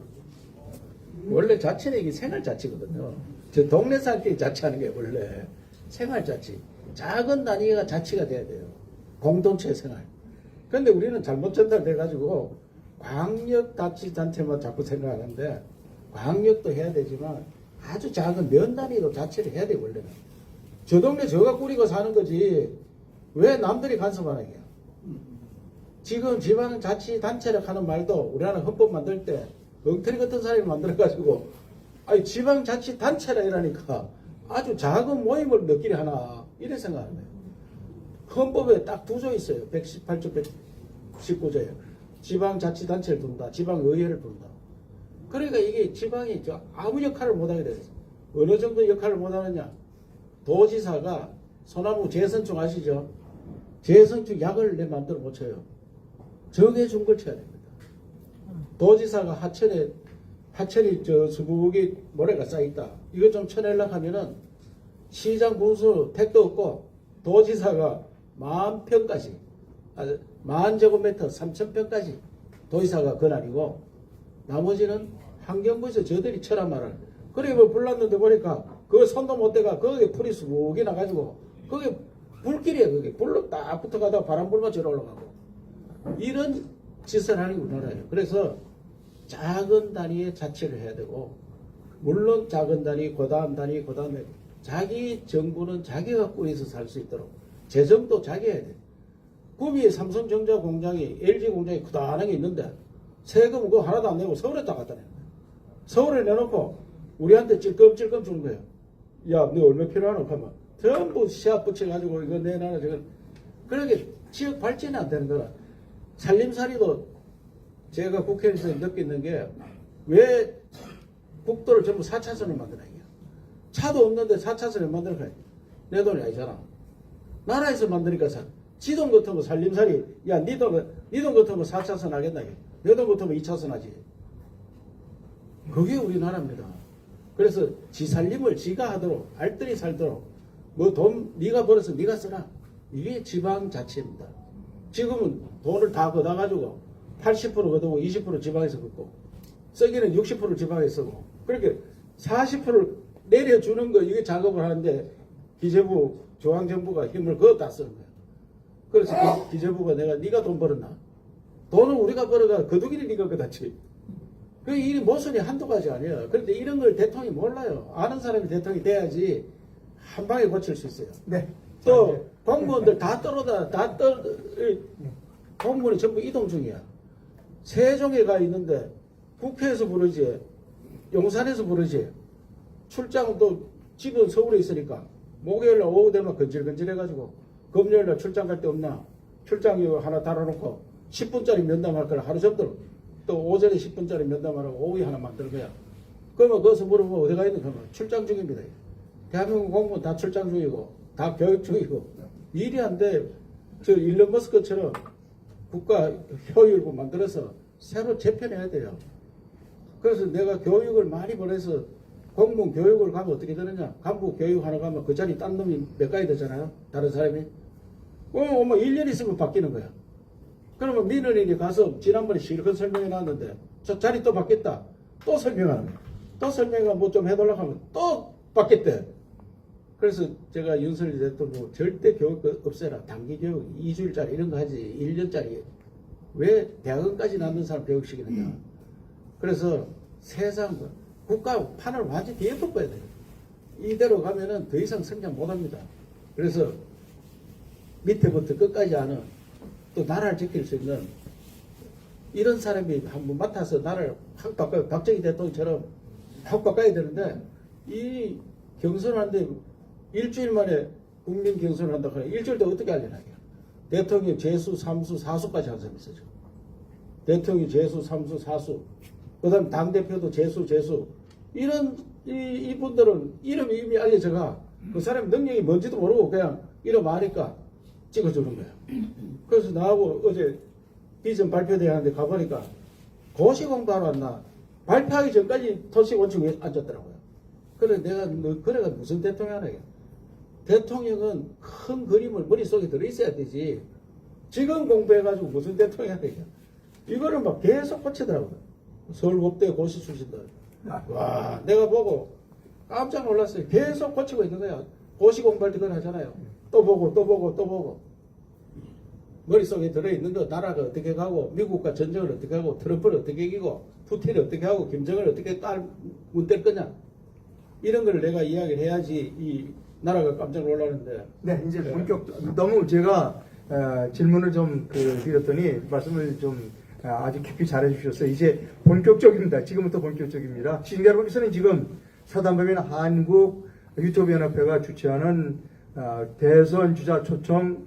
원래 자치는 이게 생활자치거든요. 저 동네 살기 자치하는 게 원래 생활자치. 작은 단위가 자치가 돼야 돼요. 공동체 생활. 그런데 우리는 잘못 전달돼가지고 광역자치단체만 자꾸 생각하는데 광역도 해야 되지만 아주 작은 면 단위로 자치를 해야 돼요 원래는. 저 동네 저가 꾸리고 사는 거지 왜 남들이 간섭하는 거야. 지금 지방자치단체라고 하는 말도 우리나라 헌법 만들 때 엉터리 같은 사람이 만들어가지고 지방자치단체라 이러니까 아주 작은 모임을 몇끼리 하나 이래 생각하는 거예요. 헌법에 딱 2조 있어요. 118조 119조에 지방자치단체를 둔다. 지방의회를 둔다. 그러니까 이게 지방이 아무 역할을 못하게 돼요. 어느 정도 역할을 못하느냐. 도지사가 소나무 재선충 아시죠? 재선충 약을 내 마음대로 못 쳐요. 정해준 걸 쳐야 됩니다. 도지사가 하천이 수북이 모래가 쌓여있다. 이거 좀 쳐내려고 하면은 시장 군수 택도 없고 도지사가 10,000평까지 10,000제곱미터 3,000평까지 도지사가 권한이고 나머지는 환경부에서 저들이 쳐란 말을. 그래 뭐 불났는데 보니까 그 손도 못 대가 거기에 풀이 수북이 나가지고 그게 불길이에요. 그게 불로 딱 붙어가다가 바람 불면 저러 올라가고 이런 짓을 하는 게 우리나라예요. 그래서 작은 단위의 자치를 해야 되고 물론 작은 단위, 고다음 단위, 고다음에 자기 정부는 자기가 꾸려서 살 수 있도록 재정도 자기 해야 돼. 구미에 삼성전자 공장이 LG 공장이 크다란 게 있는데 세금 그거 하나도 안 내고 서울에다 갖다 내는 거야. 서울에 내놓고 우리한테 찔끔찔끔 주는 거예요. 야, 너 얼마 필요하노? 하면 전부 시합 붙여가지고 이거 내놔라 저거. 그러게 지역 발전이 안 되는 거라. 살림살이도 제가 국회에서 느끼는 게 왜 국도를 전부 4차선을 만드나 이게. 차도 없는데 4차선을 만들어 가야 돼. 내 돈이 아니잖아. 나라에서 만드니까 지 돈 같으면 살림살이 야 니 돈 같으면 4차선 하겠나 이게. 내 돈 같으면 2차선 하지. 그게 우리나라입니다. 그래서 지 살림을 지가 하도록 알뜰히 살도록 뭐 돈 네가 벌어서 네가 써라. 이게 지방자치입니다. 지금은 돈을 다 걷어가지고 80% 걷어고 20% 지방에서 걷고 쓰기는 60% 지방에서 쓰고 그렇게 40%를 내려주는 거 이게 작업을 하는데 기재부 중앙정부가 힘을 그었다 쓰는 거야. 그래서 기재부가 내가 네가 돈 벌었나? 돈은 우리가 벌어가 거두기를 네가 걷었지. 그 일이 모순이 한두 가지 아니야. 그런데 이런 걸 대통령이 몰라요. 아는 사람이 대통령이 돼야지 한 방에 고칠 수 있어요. 네. 또 공무원들 공무원이 전부 이동 중이야. 세종에 가 있는데 국회에서 부르지, 용산에서 부르지, 출장도 집은 서울에 있으니까 목요일날 오후 되면 건질건질해가지고 금요일날 출장 갈 데 없나? 출장 이거 하나 달아놓고 10분짜리 면담할 걸 하루 종일 또 오전에 10분짜리 면담하라고 오후에 하나 만들 거야. 그러면 거기서 물어보면 어디 가 있는 거면 출장 중입니다. 대한민국 공무원 다 출장 중이고 다 교육 중이고 일이 안 돼. 저 일론 머스크처럼 국가 효율부 만들어서 새로 재편해야 돼요. 그래서 내가 교육을 많이 보내서 공무원 교육을 가면 어떻게 되느냐? 간부 교육 하나 가면 그 자리 딴 놈이 몇 가지 되잖아요. 다른 사람이. 뭐 1년 있으면 바뀌는 거야. 그러면 민원인이 가서 지난번에 실컷 설명해 놨는데 저 자리 또 바뀌었다. 또 설명하는 거야. 또 설명을 뭐 좀 해달라고 하면 또 바뀌었대. 그래서 제가 윤석열 대통령 절대 교육 없애라. 단기 교육 2주일짜리 이런 거 하지. 1년짜리. 왜 대학원까지 낳는 사람 교육시키느냐. 그래서 세상 국가 판을 완전히 뒤엎어야 돼요. 이대로 가면은 더 이상 성장 못합니다. 그래서 밑에부터 끝까지 하는 또 나라를 지킬 수 있는 이런 사람이 한번 맡아서 나라를 확 바꿔요. 박정희 대통령처럼 확 바꿔야 되는데 이 경선하는데 일주일 만에 국민 경선을 한다고 하면 일주일 때 어떻게 하려나. 대통령 재수, 3수, 4수까지 한 사람이 있어요. 대통령 재수, 3수, 4수. 그 다음 당대표도 재수. 이런, 이분들은 이름이 이미 알려져가 그 사람 능력이 뭔지도 모르고 그냥 이름 아니까 찍어주는 거야. 그래서 나하고 어제 비전 발표대회 하는데 가보니까 고시 공부하러 왔나. 발표하기 전까지 토시원칙에 앉았더라고요. 그래 내가 그래가 무슨 대통령 하나. 대통령은 큰 그림을 머릿속에 들어있어야 되지. 지금 공부해가지고 무슨 대통령 하나. 이거를 막 계속 고치더라고요. 서울법대 고시 출신들. 와, 내가 보고 깜짝 놀랐어요. 계속 고치고 있는 거야. 고시 공부할 때 그걸 하잖아요. 또 보고. 머릿속에 들어있는 거, 나라가 어떻게 가고, 미국과 전쟁을 어떻게 하고, 트럼프를 어떻게 이기고, 푸틴을 어떻게 하고, 김정을 어떻게 문댈 거냐. 이런 걸 내가 이야기를 해야지 이 나라가 깜짝 놀라는데. 네, 이제 본격, 너무 제가 질문을 좀 드렸더니 말씀을 좀 아주 깊이 잘해 주셨어요. 이제 본격적입니다. 지금부터 본격적입니다. 시청자 여러분께서는 지금 사단법인 한국 유튜브 연합회가 주최하는 대선 주자 초청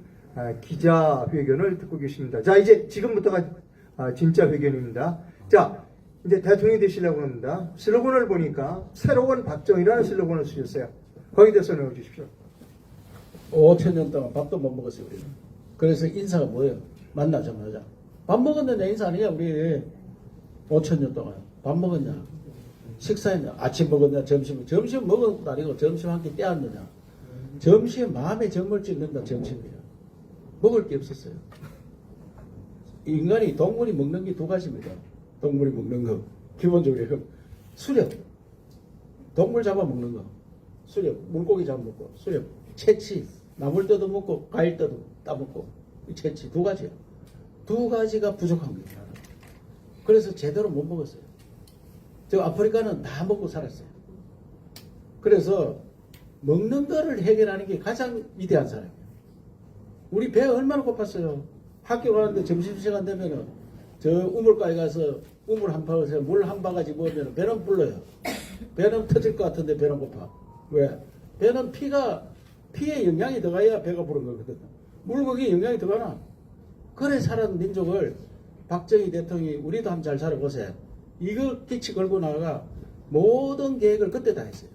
기자회견을 듣고 계십니다. 자, 이제 지금부터가 진짜 회견입니다. 자, 이제 대통령이 되시려고 합니다. 슬로건을 보니까 새로운 박정희라는 슬로건을 쓰셨어요. 거기에 대해서 넣어주십시오. 5,000년 동안 밥도 못 먹었어요, 우리는. 그래서 인사가 뭐예요? 만나자마자. 밥 먹었느냐 인사 아니냐, 우리. 5,000년 동안. 밥 먹었냐? 식사했냐? 아침 먹었냐? 점심 먹은 것도 아니고 점심 한 끼 떼었느냐? 점심에 마음에 정을 찍는다, 점심이야. 먹을 게 없었어요. 인간이, 동물이 먹는 게 두 가지입니다. 동물이 먹는 거. 기본적으로 수렵. 동물 잡아먹는 거. 수렵. 물고기 잡아먹고. 수렵. 채취. 나물 뜯어먹고, 과일 따먹고. 채취. 두 가지예요. 두 가지가 부족한 거예요. 그래서 제대로 못 먹었어요. 저 아프리카는 다 먹고 살았어요. 그래서 먹는 거를 해결하는 게 가장 위대한 사람이에요. 우리 배 얼마나 고팠어요. 학교 가는데 점심시간 되면은 저 우물가에 가서 우물 한 바가지, 물 한 바가지 먹으면 배는 불러요. 배는 터질 것 같은데 배는 고파. 왜? 배는 피에 영양이 들어가야 배가 부른 거거든. 물고기에 영양이 들어가나? 그래 살아는 민족을 박정희 대통령이 우리도 한번 잘 살아보세요. 이거 기치 걸고 나가 모든 계획을 그때 다 했어요.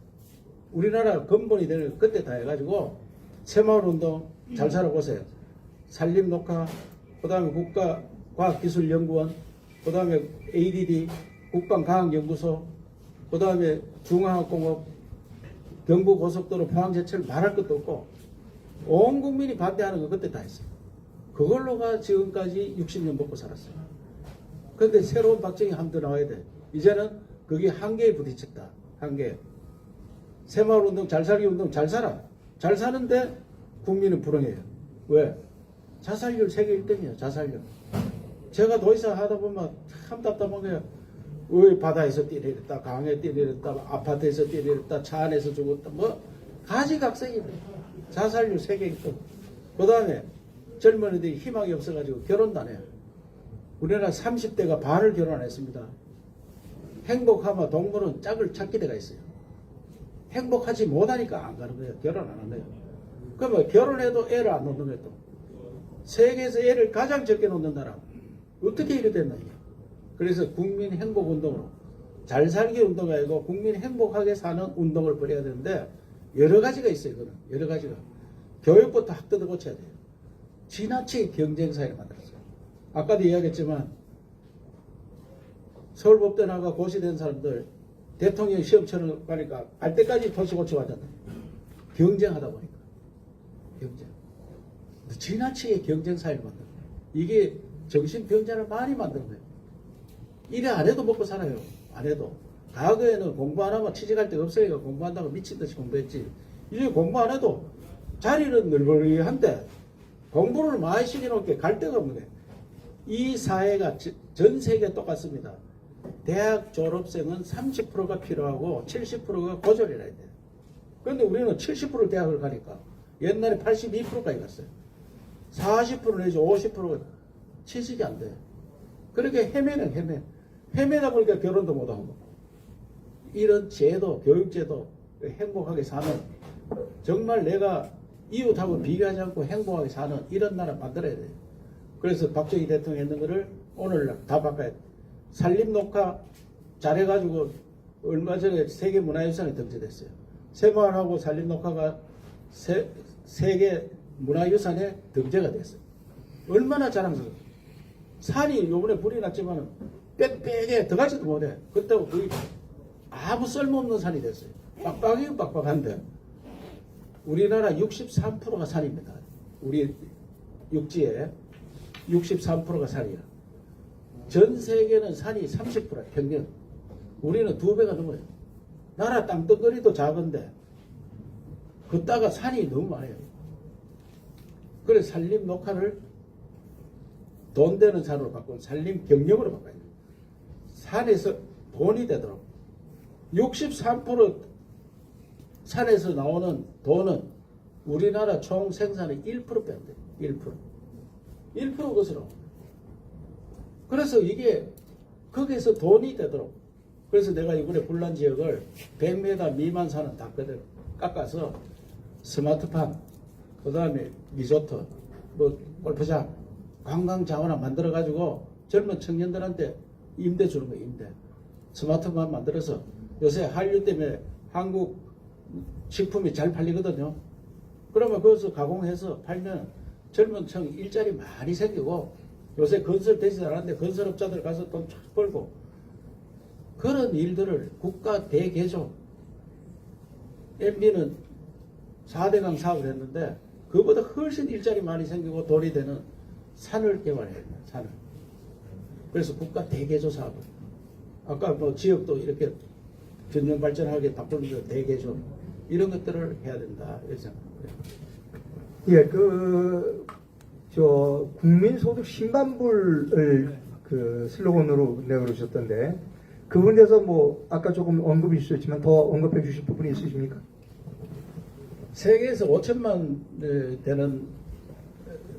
우리나라 근본이 되는 그때 다 해가지고 새마을운동 잘 살아보세요. 산림녹화, 그 다음에 국가과학기술연구원, 그 다음에 ADD, 국방과학연구소, 그 다음에 중화학공업, 경부고속도로 포항제철 말할 것도 없고 온 국민이 반대하는 거 그때 다 했어요. 그걸로가 지금까지 60년 먹고 살았어요. 그런데 새로운 박정희 함도 나와야 돼. 이제는 그게 한계에 부딪혔다. 한계. 새마을운동, 잘살기 운동 잘 살아. 잘 사는데 국민은 불행해요. 왜? 자살률 세계 1등이에요. 자살률. 제가 도의사 하다 보면 참 답답한 거예요. 왜 바다에서 뛰내렸다, 강에 뛰내렸다, 아파트에서 뛰내렸다, 차 안에서 죽었다, 뭐 가지각색입니다. 자살률 세계 1등. 그 다음에 젊은이들이 희망이 없어가지고 결혼도 안 해요. 우리나라 30대가 반을 결혼 안 했습니다. 행복하면 동물은 짝을 찾게 돼가 있어요. 행복하지 못하니까 안 가는 거예요. 결혼 안 한대요. 그러면 결혼해도 애를 안 놓는 거예요. 또. 세계에서 애를 가장 적게 놓는 나라. 어떻게 이래 됐나 이게. 그래서 국민 행복 운동으로 잘 살기 운동이 아니고 국민 행복하게 사는 운동을 벌여야 되는데 여러 가지가 있어요. 이거는 여러 가지가. 교육부터 확 뜯어 고쳐야 돼요. 지나치게 경쟁 사회를 만들었어요. 아까도 이야기했지만 서울법대 나가 고시된 사람들 대통령 시험 치러 가니까 갈 때까지 도시 고쳐 가잖아요. 경쟁하다 보니까. 경쟁. 지나치게 경쟁 사회를 만드는 거예요. 이게 정신병자를 많이 만드는 거예요. 일을 안 해도 먹고 살아요. 안 해도. 과거에는 공부 안 하면 취직할 데가 없으니까 공부한다고 미친 듯이 공부했지. 이제 공부 안 해도 자리는 널널한데 공부를 많이 시켜놓게 갈 데가 없는 거예요. 이 사회가 전 세계 똑같습니다. 대학 졸업생은 30%가 필요하고 70%가 고졸이라 해야 돼요. 그런데 우리는 70% 대학을 가니까 옛날에 82%까지 갔어요. 40% 내지 50%가 취직이 안 돼요. 그렇게 헤매는 헤매다 보니까 결혼도 못하고 이런 제도, 교육제도 행복하게 사는 정말 내가 이웃하고 비교하지 않고 행복하게 사는 이런 나라 만들어야 돼요. 그래서 박정희 대통령이 했는 거를 오늘 다 바꿔야 돼요. 산림녹화 잘해가지고 얼마 전에 세계문화유산에 등재됐어요. 새마을하고 산림녹화가 세계 문화유산에 등재가 됐어요. 얼마나 자랑스러워요. 산이 요번에 불이 났지만 빽빽해 들어가지도 못해. 그렇다고 거의 아무 쓸모없는 산이 됐어요. 빡빡이면 빡빡한데 우리나라 63%가 산입니다. 우리 육지에 63%가 산이야. 전 세계는 산이 30%야 평균. 우리는 2배가 넘어요. 나라 땅덩어리도 작은데 그따가 산이 너무 많아요. 그래서 산림 녹화를 돈 되는 산으로 바꾸고 산림 경영으로 바꿔야 돼요. 산에서 돈이 되도록 63% 산에서 나오는 돈은 우리나라 총 생산의 1% 뺀대요. 1% 것으로. 그래서 이게 거기에서 돈이 되도록. 그래서 내가 이번에 불난 지역을 100m 미만 산은 다 깎아서 스마트팜, 그 다음에 리조트, 뭐 골프장, 관광 자원화 만들어 가지고 젊은 청년들한테 임대 주는 거예요. 임대. 스마트팜 만들어서 요새 한류 때문에 한국 식품이 잘 팔리거든요. 그러면 거기서 가공해서 팔면 젊은 청 일자리 많이 생기고 요새 건설 되지 않았는데 건설업자들 가서 돈 쫙 벌고 그런 일들을 국가 대개조 MB는 4대강 사업을 했는데 그보다 훨씬 일자리 많이 생기고 돈이 되는 산을 개발해야 됩니다. 산을. 그래서 국가 대개조 사업을 아까 뭐 지역도 이렇게 균형 발전하게 바꾸는 대개조 이런 것들을 해야 된다 이렇게 생각합니다. 예, 저 국민소득 신반불을 그 슬로건으로 내걸으셨던데 그 부분에서 뭐 아까 조금 언급이 있었지만 더 언급해 주실 부분이 있으십니까? 세계에서 5천만 되는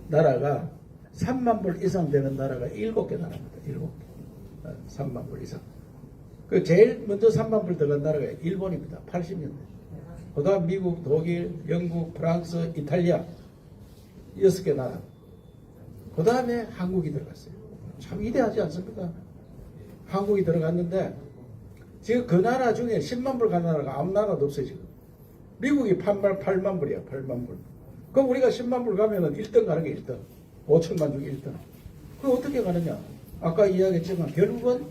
나라가 3만 불 이상 되는 나라가 7개 나라입니다. 7개. 3만 불 이상. 그 제일 먼저 3만 불 들어간 나라가 일본입니다. 80년대. 그 다음 미국, 독일, 영국, 프랑스, 이탈리아 6개 나라. 그 다음에 한국이 들어갔어요. 참 위대하지 않습니까? 한국이 들어갔는데 지금 그 나라 중에 10만 불 간 나라가 아무 나라도 없어요. 지금. 미국이 8만 불이야. 8만 불. 그럼 우리가 10만 불 가면은 1등 가는 게 1등. 5천만 중에 1등. 그럼 어떻게 가느냐? 아까 이야기했지만 결국은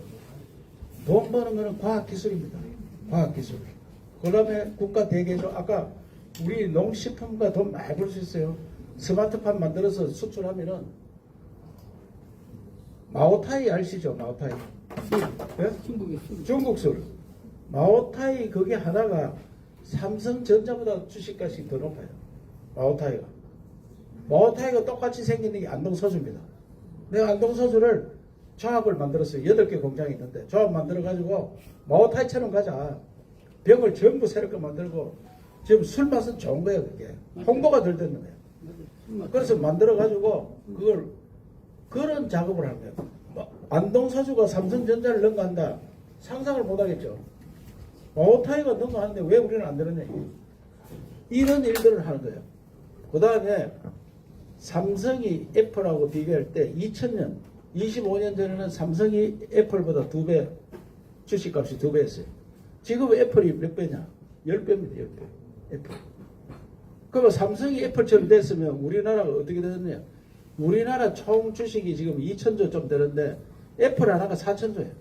돈 버는 거는 과학기술입니다. 과학기술. 그 다음에 국가 대개조. 아까 우리 농식품과 돈 많이 벌 수 있어요. 스마트팜 만들어서 수출하면은 마오타이 아시죠? 마오타이. 예? 중국술. 마오타이 그게 하나가 삼성전자보다 주식값이 더 높아요. 마오타이가. 마오타이가 똑같이 생긴 게 안동소주입니다. 내가 안동소주를 조합을 만들었어요. 8개 공장이 있는데 조합 만들어가지고 마오타이처럼 가자. 병을 전부 새롭게 만들고 지금 술 맛은 좋은 거예요, 그게. 홍보가 덜 되는 거예요. 그래서 만들어가지고, 그걸, 그런 작업을 하는 거예요. 뭐 안동사주가 삼성전자를 능가한다. 상상을 못 하겠죠. 오타이가 능가하는데 왜 우리는 안 되느냐. 이런 일들을 하는 거예요. 그 다음에 삼성이 애플하고 비교할 때 2000년, 25년 전에는 삼성이 애플보다 2배, 주식값이 2배였어요. 지금 애플이 몇 배냐? 10배입니다, 10배. 애플. 그러면 삼성이 애플처럼 됐으면 우리나라가 어떻게 되느냐? 우리나라 총 주식이 지금 2,000조 좀 되는데 애플 하나가 4,000조예요.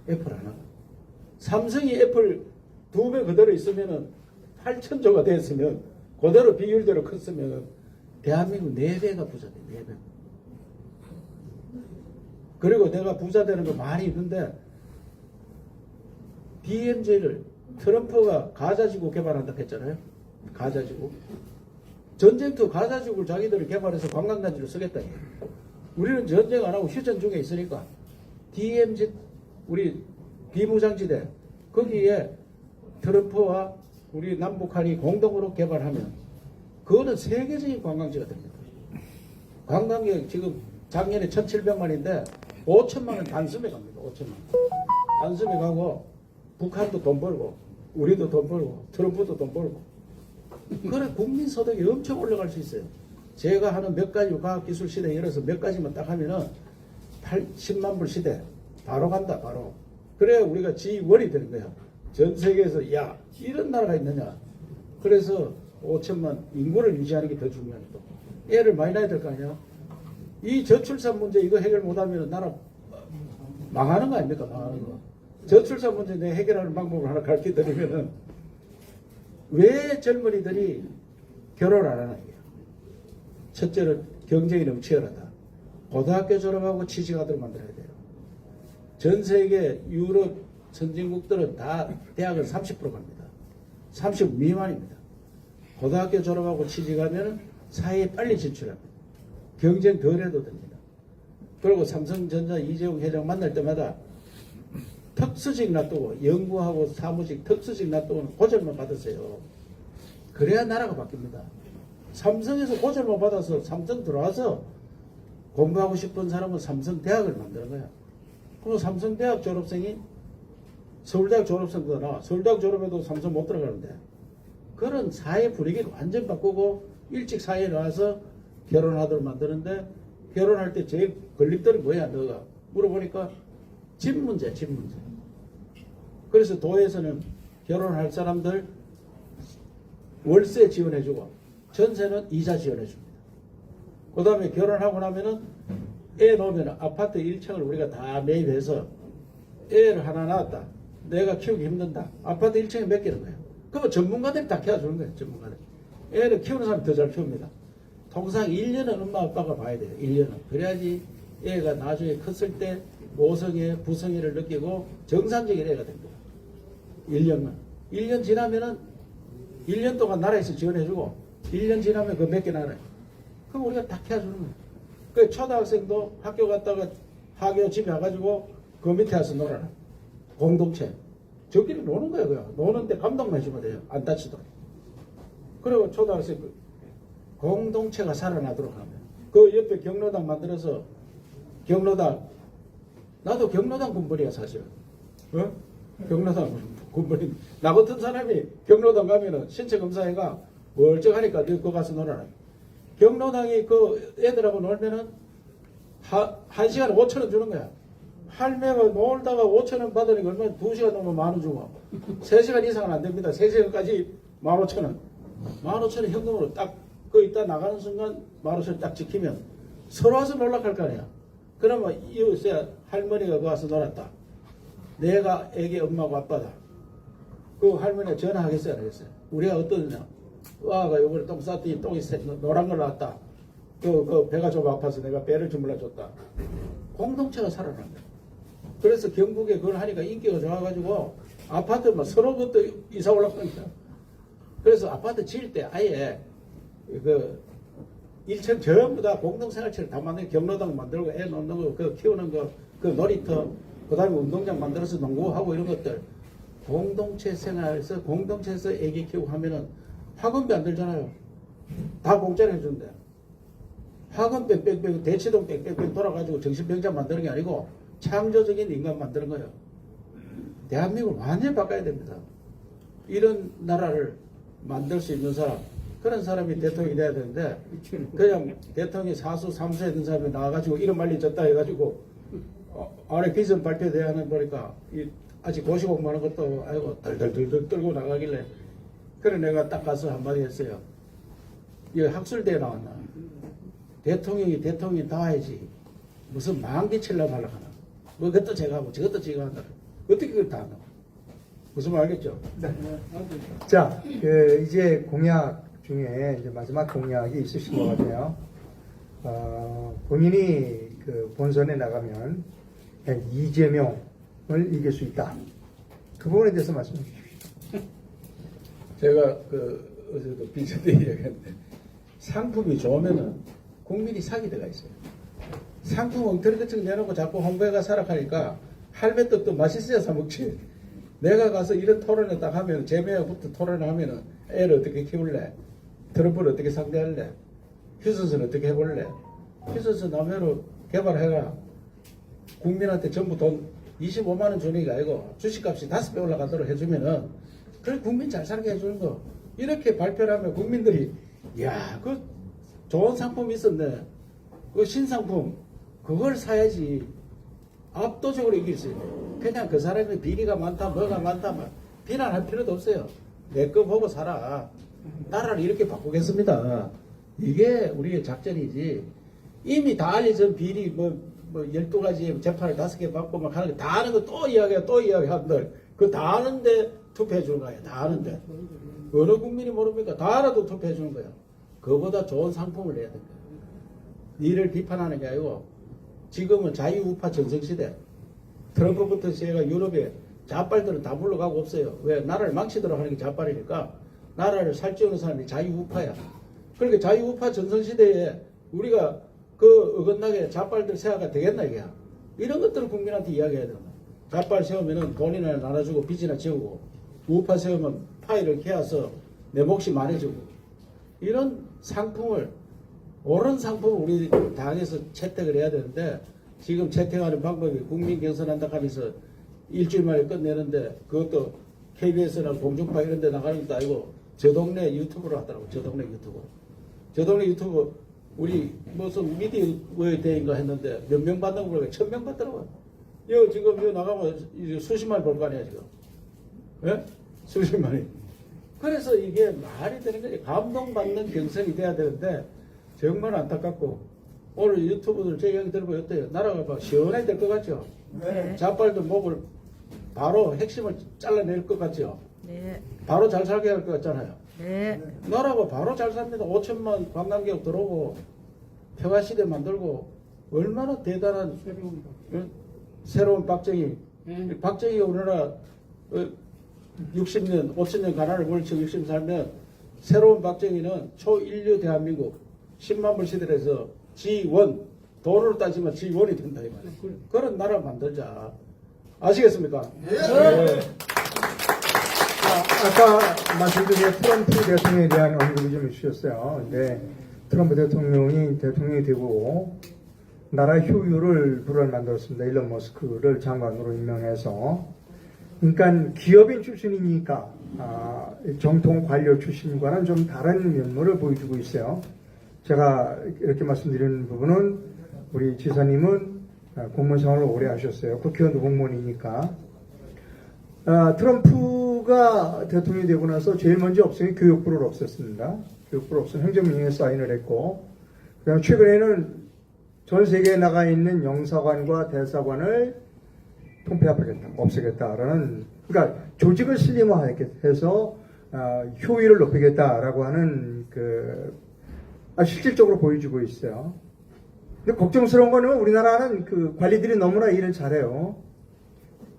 애플 하나가. 삼성이 애플 2배 그대로 있으면은 8,000조가 됐으면 그대로 비율대로 컸으면 대한민국 4배가 부자 돼. 4배. 그리고 내가 부자 되는 거 많이 있는데 DMZ를 트럼프가 가자지구 개발한다 했잖아요. 가자지구. 전쟁터 가자지구를 자기들이 개발해서 관광단지로 쓰겠다. 우리는 전쟁 안 하고 휴전 중에 있으니까 DMZ 우리 비무장지대 거기에 트럼프와 우리 남북한이 공동으로 개발하면 그거는 세계적인 관광지가 됩니다. 관광객 지금 작년에 1,700만인데 5천만 원 단숨에 갑니다. 5천만 원. 단숨에 가고 북한도 돈 벌고 우리도 돈 벌고 트럼프도 돈 벌고 그래 국민 소득이 엄청 올라갈 수 있어요. 제가 하는 몇 가지 과학기술 시대 예를 들어서 몇 가지만 딱 하면은 10만 불 시대 바로 간다 바로. 그래야 우리가 G1이 되는 거야. 전 세계에서 야 이런 나라가 있느냐. 그래서 5천만 인구를 유지하는 게 더 중요하다. 애를 많이 낳아야 될 거 아니야. 이 저출산 문제 이거 해결 못하면 나라 망하는 거 아닙니까? 망하는 거. 저출산 문제 내 해결하는 방법을 하나 가르쳐 드리면은 왜 젊은이들이 결혼 안 하는 거야? 첫째는 경쟁이 너무 치열하다. 고등학교 졸업하고 취직하도록 만들어야 돼요. 전 세계 유럽 선진국들은 다 대학은 30% 갑니다. 30 미만입니다. 고등학교 졸업하고 취직하면 사회에 빨리 진출합니다. 경쟁 덜 해도 됩니다. 그리고 삼성전자 이재용 회장 만날 때마다 특수직 놔두고 연구하고 사무직 특수직 놔두고는 고졸만 받으세요. 그래야 나라가 바뀝니다. 삼성에서 고졸만 받아서 삼성 들어와서 공부하고 싶은 사람은 삼성대학을 만드는 거야. 그럼 삼성대학 졸업생이 서울대학 졸업생보다 나아. 서울대학 졸업해도 삼성 못 들어가는데 그런 사회 분위기를 완전 바꾸고 일찍 사회에 나와서 결혼하도록 만드는데 결혼할 때 제일 걸림돌이 뭐야 너가 물어보니까 집 문제. 그래서 도에서는 결혼할 사람들 월세 지원해주고 전세는 이자 지원해줍니다. 그 다음에 결혼하고 나면은 애 놓으면 아파트 1층을 우리가 다 매입해서 애를 하나 낳았다. 내가 키우기 힘든다. 아파트 1층에 맡기는 거예요. 그러면 전문가들이 다 키워주는 거예요. 전문가들. 애를 키우는 사람이 더 잘 키웁니다. 통상 1년은 엄마 아빠가 봐야 돼요. 1년은. 그래야지 애가 나중에 컸을 때 모성애, 부성애를 느끼고 정상적인 애가 됩니다. 1년만. 1년 지나면은 1년 동안 나라에서 지원해주고 1년 지나면 그 몇 개 나라요. 그럼 우리가 다 키워주는 거예요. 그 초등학생도 학교 갔다가 학교 집에 와가지고 그 밑에 와서 놀아라. 공동체. 저끼리 노는 거예요. 그냥. 노는데 감독만 해주면 돼요. 안 다치도록. 그리고 초등학생 공동체가 살아나도록 하면 그 옆에 경로당 만들어서 경로당 나도 경로당 군번이야 사실은. 어? 경로당 군번이 나 같은 사람이 경로당 가면은 신체 검사회가 멀쩡하니까 너 거기 가서 놀아라. 경로당이 그 애들하고 놀면은 한 시간에 5,000원 주는 거야. 할매가 놀다가 5,000원 받으니까 얼마나 2시간 넘으면 10,000원 주고 3시간 이상은 안 됩니다. 3시간까지 15,000원. 15,000원 현금으로 딱 그 이따 나가는 순간 15,000원 딱 지키면 서로 와서 놀락할 거 아니야. 그러면 이웃에 할머니가 그 와서 놀았다. 내가 애기 엄마고 아빠다. 그 할머니가 전화하겠어요 안 하겠어요? 우리가 어떠냐. 와가 요번에 똥 쌌더니 똥이 노란 걸 나왔다. 그 배가 좀 아파서 내가 배를 주물러 줬다. 공동체가 살아난다. 그래서 경북에 그걸 하니까 인기가 좋아가지고 아파트만 서로 그것도 이사 올라가니까. 그래서 아파트 지을 때 아예 그 1층 전부 다 공동생활체를 다 만들고 경로당 만들고 애 놓는 거, 그 키우는 거, 그 놀이터, 그 다음에 운동장 만들어서 농구하고 이런 것들 공동체 생활에서 공동체에서 애기 키우고 하면은 학원비 안 들잖아요. 다 공짜로 해준대. 학원비 뺑뺑 대치동 뺑뺑 돌아가지고 정신병자 만드는 게 아니고 창조적인 인간 만드는 거예요. 대한민국을 완전히 바꿔야 됩니다. 이런 나라를 만들 수 있는 사람, 그런 사람이 대통령이 돼야 되는데 그냥 대통령이 사수 삼수에 있는 사람이 나와가지고 이름 말리졌다 해가지고 안에 비전 발표돼야 하는 보니까 아직 고시 공부하는 것도 아이고 덜덜덜 떨고 나가길래 그래 내가 딱 가서 한마디 했어요. 이거 학술대에 나왔나? 대통령이 다 해야지 무슨 만기 칠라 말라 하나? 뭐 그것도 제가 하고 저것도 제가 한다. 어떻게 그걸 다 한다? 무슨 말 알겠죠? 자, 이제 공약 중에 이제 마지막 공약이 있으신 것 같아요. 본인이 그 본선에 나가면 이재명을 이길 수 있다. 그 부분에 대해서 말씀해 주십시오. 제가 어제도 비전대 이야기했는데 상품이 좋으면은 국민이 사기 들어가 있어요. 상품 엉터리같이 내놓고 자꾸 홍보회가 살아가니까 할매떡도 맛있어야 사 먹지. 내가 가서 이런 토론을 딱 하면 제명부터 토론을 하면은 애를 어떻게 키울래? 트럼프를 어떻게 상대할래? 휴전선 어떻게 해볼래? 휴전선 남해로 개발해라. 국민한테 전부 돈 25만 원 주는 게 아니고 주식값이 5배 올라가도록 해주면은 그래 국민 잘 살게 해주는 거. 이렇게 발표를 하면 국민들이 야, 그 좋은 상품이 있었네. 그 신상품 그걸 사야지. 압도적으로 이길 수 있어요. 그냥 그 사람이 비리가 많다, 뭐가 많다, 막 비난할 필요도 없어요. 내 거 보고 살아. 나라를 이렇게 바꾸겠습니다. 이게 우리의 작전이지. 이미 다 알려진 비리, 12가지 재판을 5개 받고 막 하는 거 다 아는 거 또 이야기한들. 그거 다 아는데 투표해 주는 거야. 다 아는데. 어느 국민이 모릅니까? 다 알아도 투표해 주는 거야. 그거보다 좋은 상품을 내야 된다. 니를 비판하는 게 아니고 지금은 자유우파 전성시대. 트럼프부터 시작해가 유럽에 좌빨들은 다 물러가고 없어요. 왜? 나라를 망치도록 하는 게 좌빨이니까 나라를 살찌우는 사람이 자유우파야. 그러니까 자유우파 전성시대에 우리가 그 어긋나게 좌빨들 세화가 되겠나 이게. 이런 것들을 국민한테 이야기해야 된다. 좌빨 세우면은 돈이나 나눠주고 빚이나 지우고 우파 세우면 파일을 캐어서 내 몫이 많아지고 이런 상품을 옳은 상품을 우리 당에서 채택을 해야 되는데 지금 채택하는 방법이 국민 경선한다 하면서 일주일 만에 끝내는데 그것도 KBS나 공중파 이런 데 나가는 것도 아니고 저 동네 유튜브로 하더라고. 저 동네 유튜브 우리 무슨 미디어 대인가 했는데 몇 명 받는 거 보니까 1000명 받더라고요. 이거 지금 이거 나가면 이제 수십만 볼 거 아니야 지금. 예? 수십만이. 그래서 이게 말이 되는 거지. 감동받는 경선이 돼야 되는데 정말 안타깝고 오늘 유튜브들 제 이야기 들어보면 어때요? 나라가 막 시원하게 될 것 같죠? 네. 좌빨도 목을 바로 핵심을 잘라낼 것 같죠? 네. 바로 잘 살게 할 것 같잖아요. 네. 나라가 바로 잘 삽니다. 5천만 관광객 들어오고 평화시대 만들고 얼마나 대단한 새로운 박정희. 박정희가 우리나라 60년, 50년 가난을 걸쳐 60년 살면 새로운 박정희는 초인류 대한민국 10만 불 시대에서 G1 도로를 따지면 G1이 된다 이 말이에요. 그런 나라 만들자. 아시겠습니까? 네. 아까 말씀드린 트럼프 대통령에 대한 언급을 좀 해주셨어요. 근데 트럼프 대통령이 되고 나라 효율을 불안 만들었습니다. 일론 머스크를 장관으로 임명해서. 그러니까 기업인 출신이니까 정통 관료 출신과는 좀 다른 면모를 보여주고 있어요. 제가 이렇게 말씀드리는 부분은 우리 지사님은 공무원 생활을 오래 하셨어요. 국회의원도 공무원이니까. 트럼프가 대통령이 되고 나서 제일 먼저 없앤 게 교육부를 없앴습니다. 교육부를 없앤 행정명령에 사인을 했고, 그다음 최근에는 전 세계에 나가 있는 영사관과 대사관을 통폐합하겠다, 없애겠다라는, 그러니까 조직을 슬림화해서 효율을 높이겠다라고 하는 실질적으로 보여주고 있어요. 근데 걱정스러운 거는 우리나라는 그 관리들이 너무나 일을 잘해요.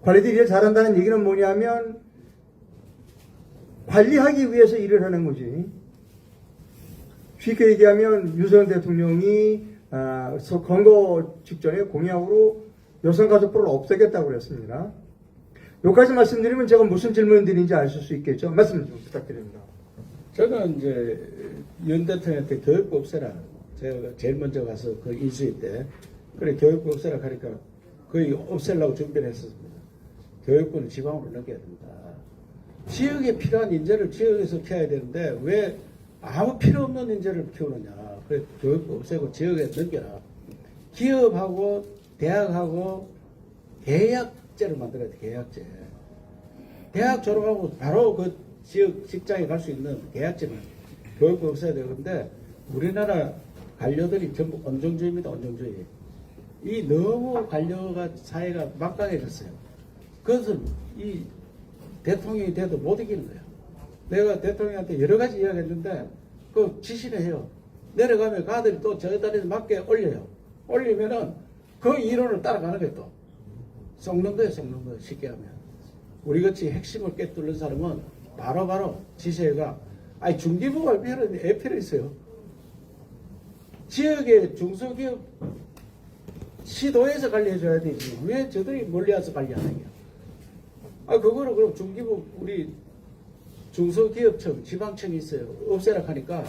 관리들이 일을 잘한다는 얘기는 뭐냐면 관리하기 위해서 일을 하는 거지. 쉽게 얘기하면 윤석열 대통령이 선거 직전에 공약으로 여성가족부를 없애겠다고 그랬습니다. 여기까지 말씀드리면 제가 무슨 질문 드리는지 아실 수 있겠죠? 말씀 좀 부탁드립니다. 저는 이제 윤 대통령한테 교육부 없애라. 제가 제일 먼저 가서 그 인수위 때 그래 교육부 없애라 하니까 거의 없애려고 준비를 했었습니다. 교육부는 지방으로 넘겨야 된다. 지역에 필요한 인재를 지역에서 키워야 되는데 왜 아무 필요 없는 인재를 키우느냐. 그래 교육부 없애고 지역에 넘겨라. 기업하고 대학하고 계약제를 만들어야 돼. 계약제. 대학 졸업하고 바로 그 지역 직장에 갈 수 있는 계약제는 교육부 없애야 되는데 우리나라 관료들이 전부 온정주의입니다. 온정주의. 이 너무 관료가 사회가 막강해졌어요. 그것은 이 대통령이 돼도 못 이기는 거야. 내가 대통령한테 여러 가지 이야기했는데 그 지시를 해요. 내려가면 가들이 또 저 다리에서 맞게 올려요. 올리면은 그 이론을 따라가는 거예요. 또 썩는 거예요. 썩는 거 쉽게 하면. 우리같이 핵심을 꿰뚫는 사람은 바로바로 지시해가 아니 중기부가 필요 있어요. 지역의 중소기업 시도에서 관리해줘야 되지. 왜 저들이 멀리 와서 관리하는 거야? 아, 그거를 그럼 중기부, 우리 중소기업청, 지방청이 있어요. 없애라 하니까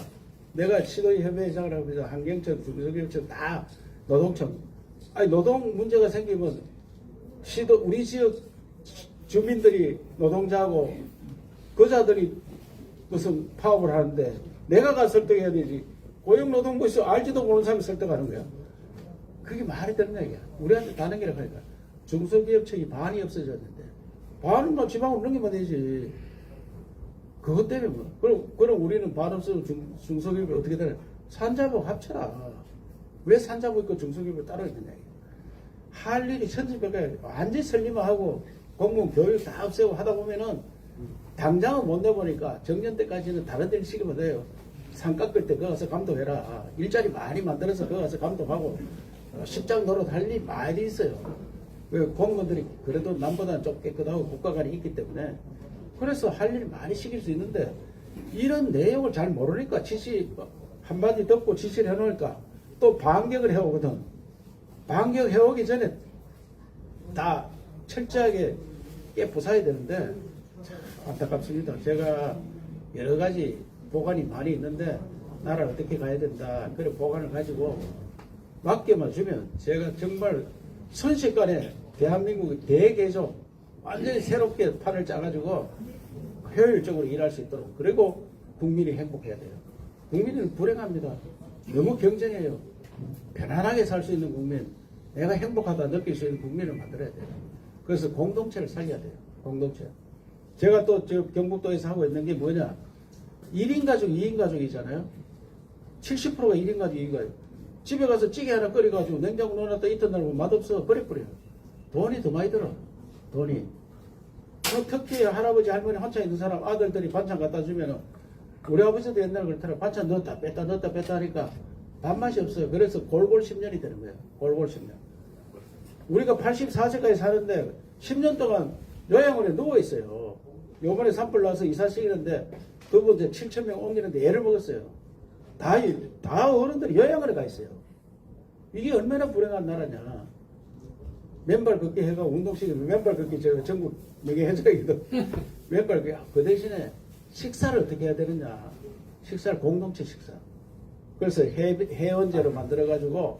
내가 시도의 협의회장을 하면서 환경청, 중소기업청 다 노동청. 아니, 노동 문제가 생기면 우리 지역 주민들이 노동자하고 거자들이 무슨 파업을 하는데 내가 가서 설득해야 되지. 고용노동부에서 알지도 모르는 사람이 설득하는 거야. 그게 말이 되는 얘기야. 우리한테 다른 게라고 하니까. 중소기업청이 반이 없어졌는데 반은 뭐 지방으로 넘기면 되지. 그것 때문에 뭐. 그럼 우리는 반 없어서 중소기업이 어떻게 되나? 산자부 합쳐라. 왜 산자부 있고 중소기업을 따로 있느냐. 할 일이 천지백에 완전히 설립하고 공무원 교육 다 없애고 하다 보면은 당장은 못 내보니까 정년 때까지는 다른 데를 시키면 돼요. 산 깎을 때 거기 가서 감독해라. 일자리 많이 만들어서 거기 가서 감독하고 십장 노릇 할 일이 많이 있어요. 왜 공무원들이 그래도 남보다는 좀 깨끗하고 국가관이 있기 때문에 그래서 할 일이 많이 시킬 수 있는데 이런 내용을 잘 모르니까 지시 한마디 듣고 지시를 해놓으니까 또 반격을 해오거든. 반격해오기 전에 다 철저하게 깨부숴야 되는데 참 안타깝습니다. 제가 여러 가지 보관이 많이 있는데 나라를 어떻게 가야 된다. 그런 보관을 가지고 맡겨만 주면 제가 정말 순식간에 대한민국의 대개조 완전히 새롭게 판을 짜가지고 효율적으로 일할 수 있도록 그리고 국민이 행복해야 돼요. 국민은 불행합니다. 너무 경쟁해요. 편안하게 살 수 있는 국민, 내가 행복하다 느낄 수 있는 국민을 만들어야 돼요. 그래서 공동체를 살려야 돼요. 공동체. 제가 또 저 경북도에서 하고 있는 게 뭐냐. 1인 가족, 2인 가족이잖아요. 70%가 1인 가족, 2인 가족. 집에 가서 찌개 하나 끓여가지고 냉장고 넣어놨다 이튿날 보면 맛없어. 버려버려요. 돈이 더 많이 들어. 돈이. 특히 할아버지, 할머니 혼자 있는 사람 아들들이 반찬 갖다 주면은 우리 아버지도 옛날에 그렇더라. 반찬 넣었다 뺐다 넣었다 뺐다 하니까 밥맛이 없어요. 그래서 골골 10년이 되는 거예요. 골골 10년. 우리가 84세까지 사는데 10년 동안 요양원에 누워있어요. 요번에 산불 나서 이사시키는데 그분 이제 7,000명 옮기는데 애를 먹었어요. 다 어른들이 요양원에 가 있어요. 이게 얼마나 불행한 나라냐. 맨발 걷기 해가 운동시키면 맨발 걷기 제가 전국 명예회장이거든. 맨발 걷기. 그 대신에 식사를 어떻게 해야 되느냐. 식사를 공동체 식사. 그래서 회원제로 만들어가지고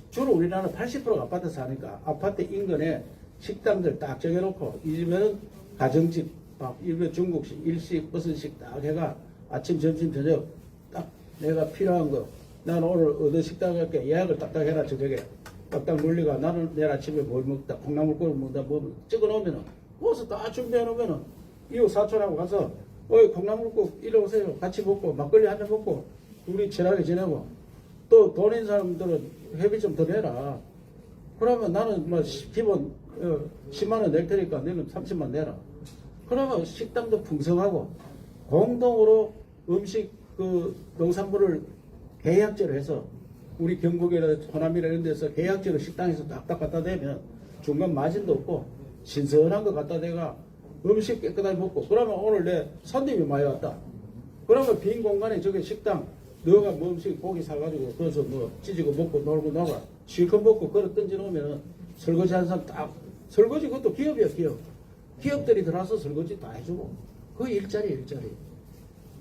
주로 우리나라는 80%가 아파트 사니까 아파트 인근에 식당들 딱 정해놓고 이 집에는 가정집, 일본 중국식, 일식, 버섯식 딱 해가 아침, 점심, 저녁 딱 내가 필요한 거 나는 오늘 어느 식당 갈게 예약을 딱딱 해라 저녁에 딱딱 물리가 나는 내일 아침에 뭘 먹다 콩나물국을 먹다 뭐 찍어 놓으면은 모아서 다 준비해 놓으면은 이웃 사촌하고 가서 어이 콩나물국 이리 오세요 같이 먹고 막걸리 한잔 먹고 우리 친하게 지내고 또 돈 있는 사람들은 회비 좀 더 내라. 그러면 나는 뭐 기본 10만 원 낼 테니까 너는 30만 내라. 그러면 식당도 풍성하고 공동으로 음식 그 농산물을 계약제로 해서 우리 경북이나 호남이나 이런 데서 계약제로 식당에서 딱딱 갖다 대면 중간 마진도 없고 신선한 거 갖다 대가 음식 깨끗하게 먹고 그러면 오늘 내 손님이 많이 왔다. 그러면 빈 공간에 저기 식당 너가 뭐 음식 고기 사가지고 거기서 뭐 찢고 먹고 놀고 나가 실컷 먹고 그릇 던져 놓으면 설거지 한 사람 딱 설거지 그것도 기업이야 기업. 기업들이 들어와서 설거지 다 해주고 그 일자리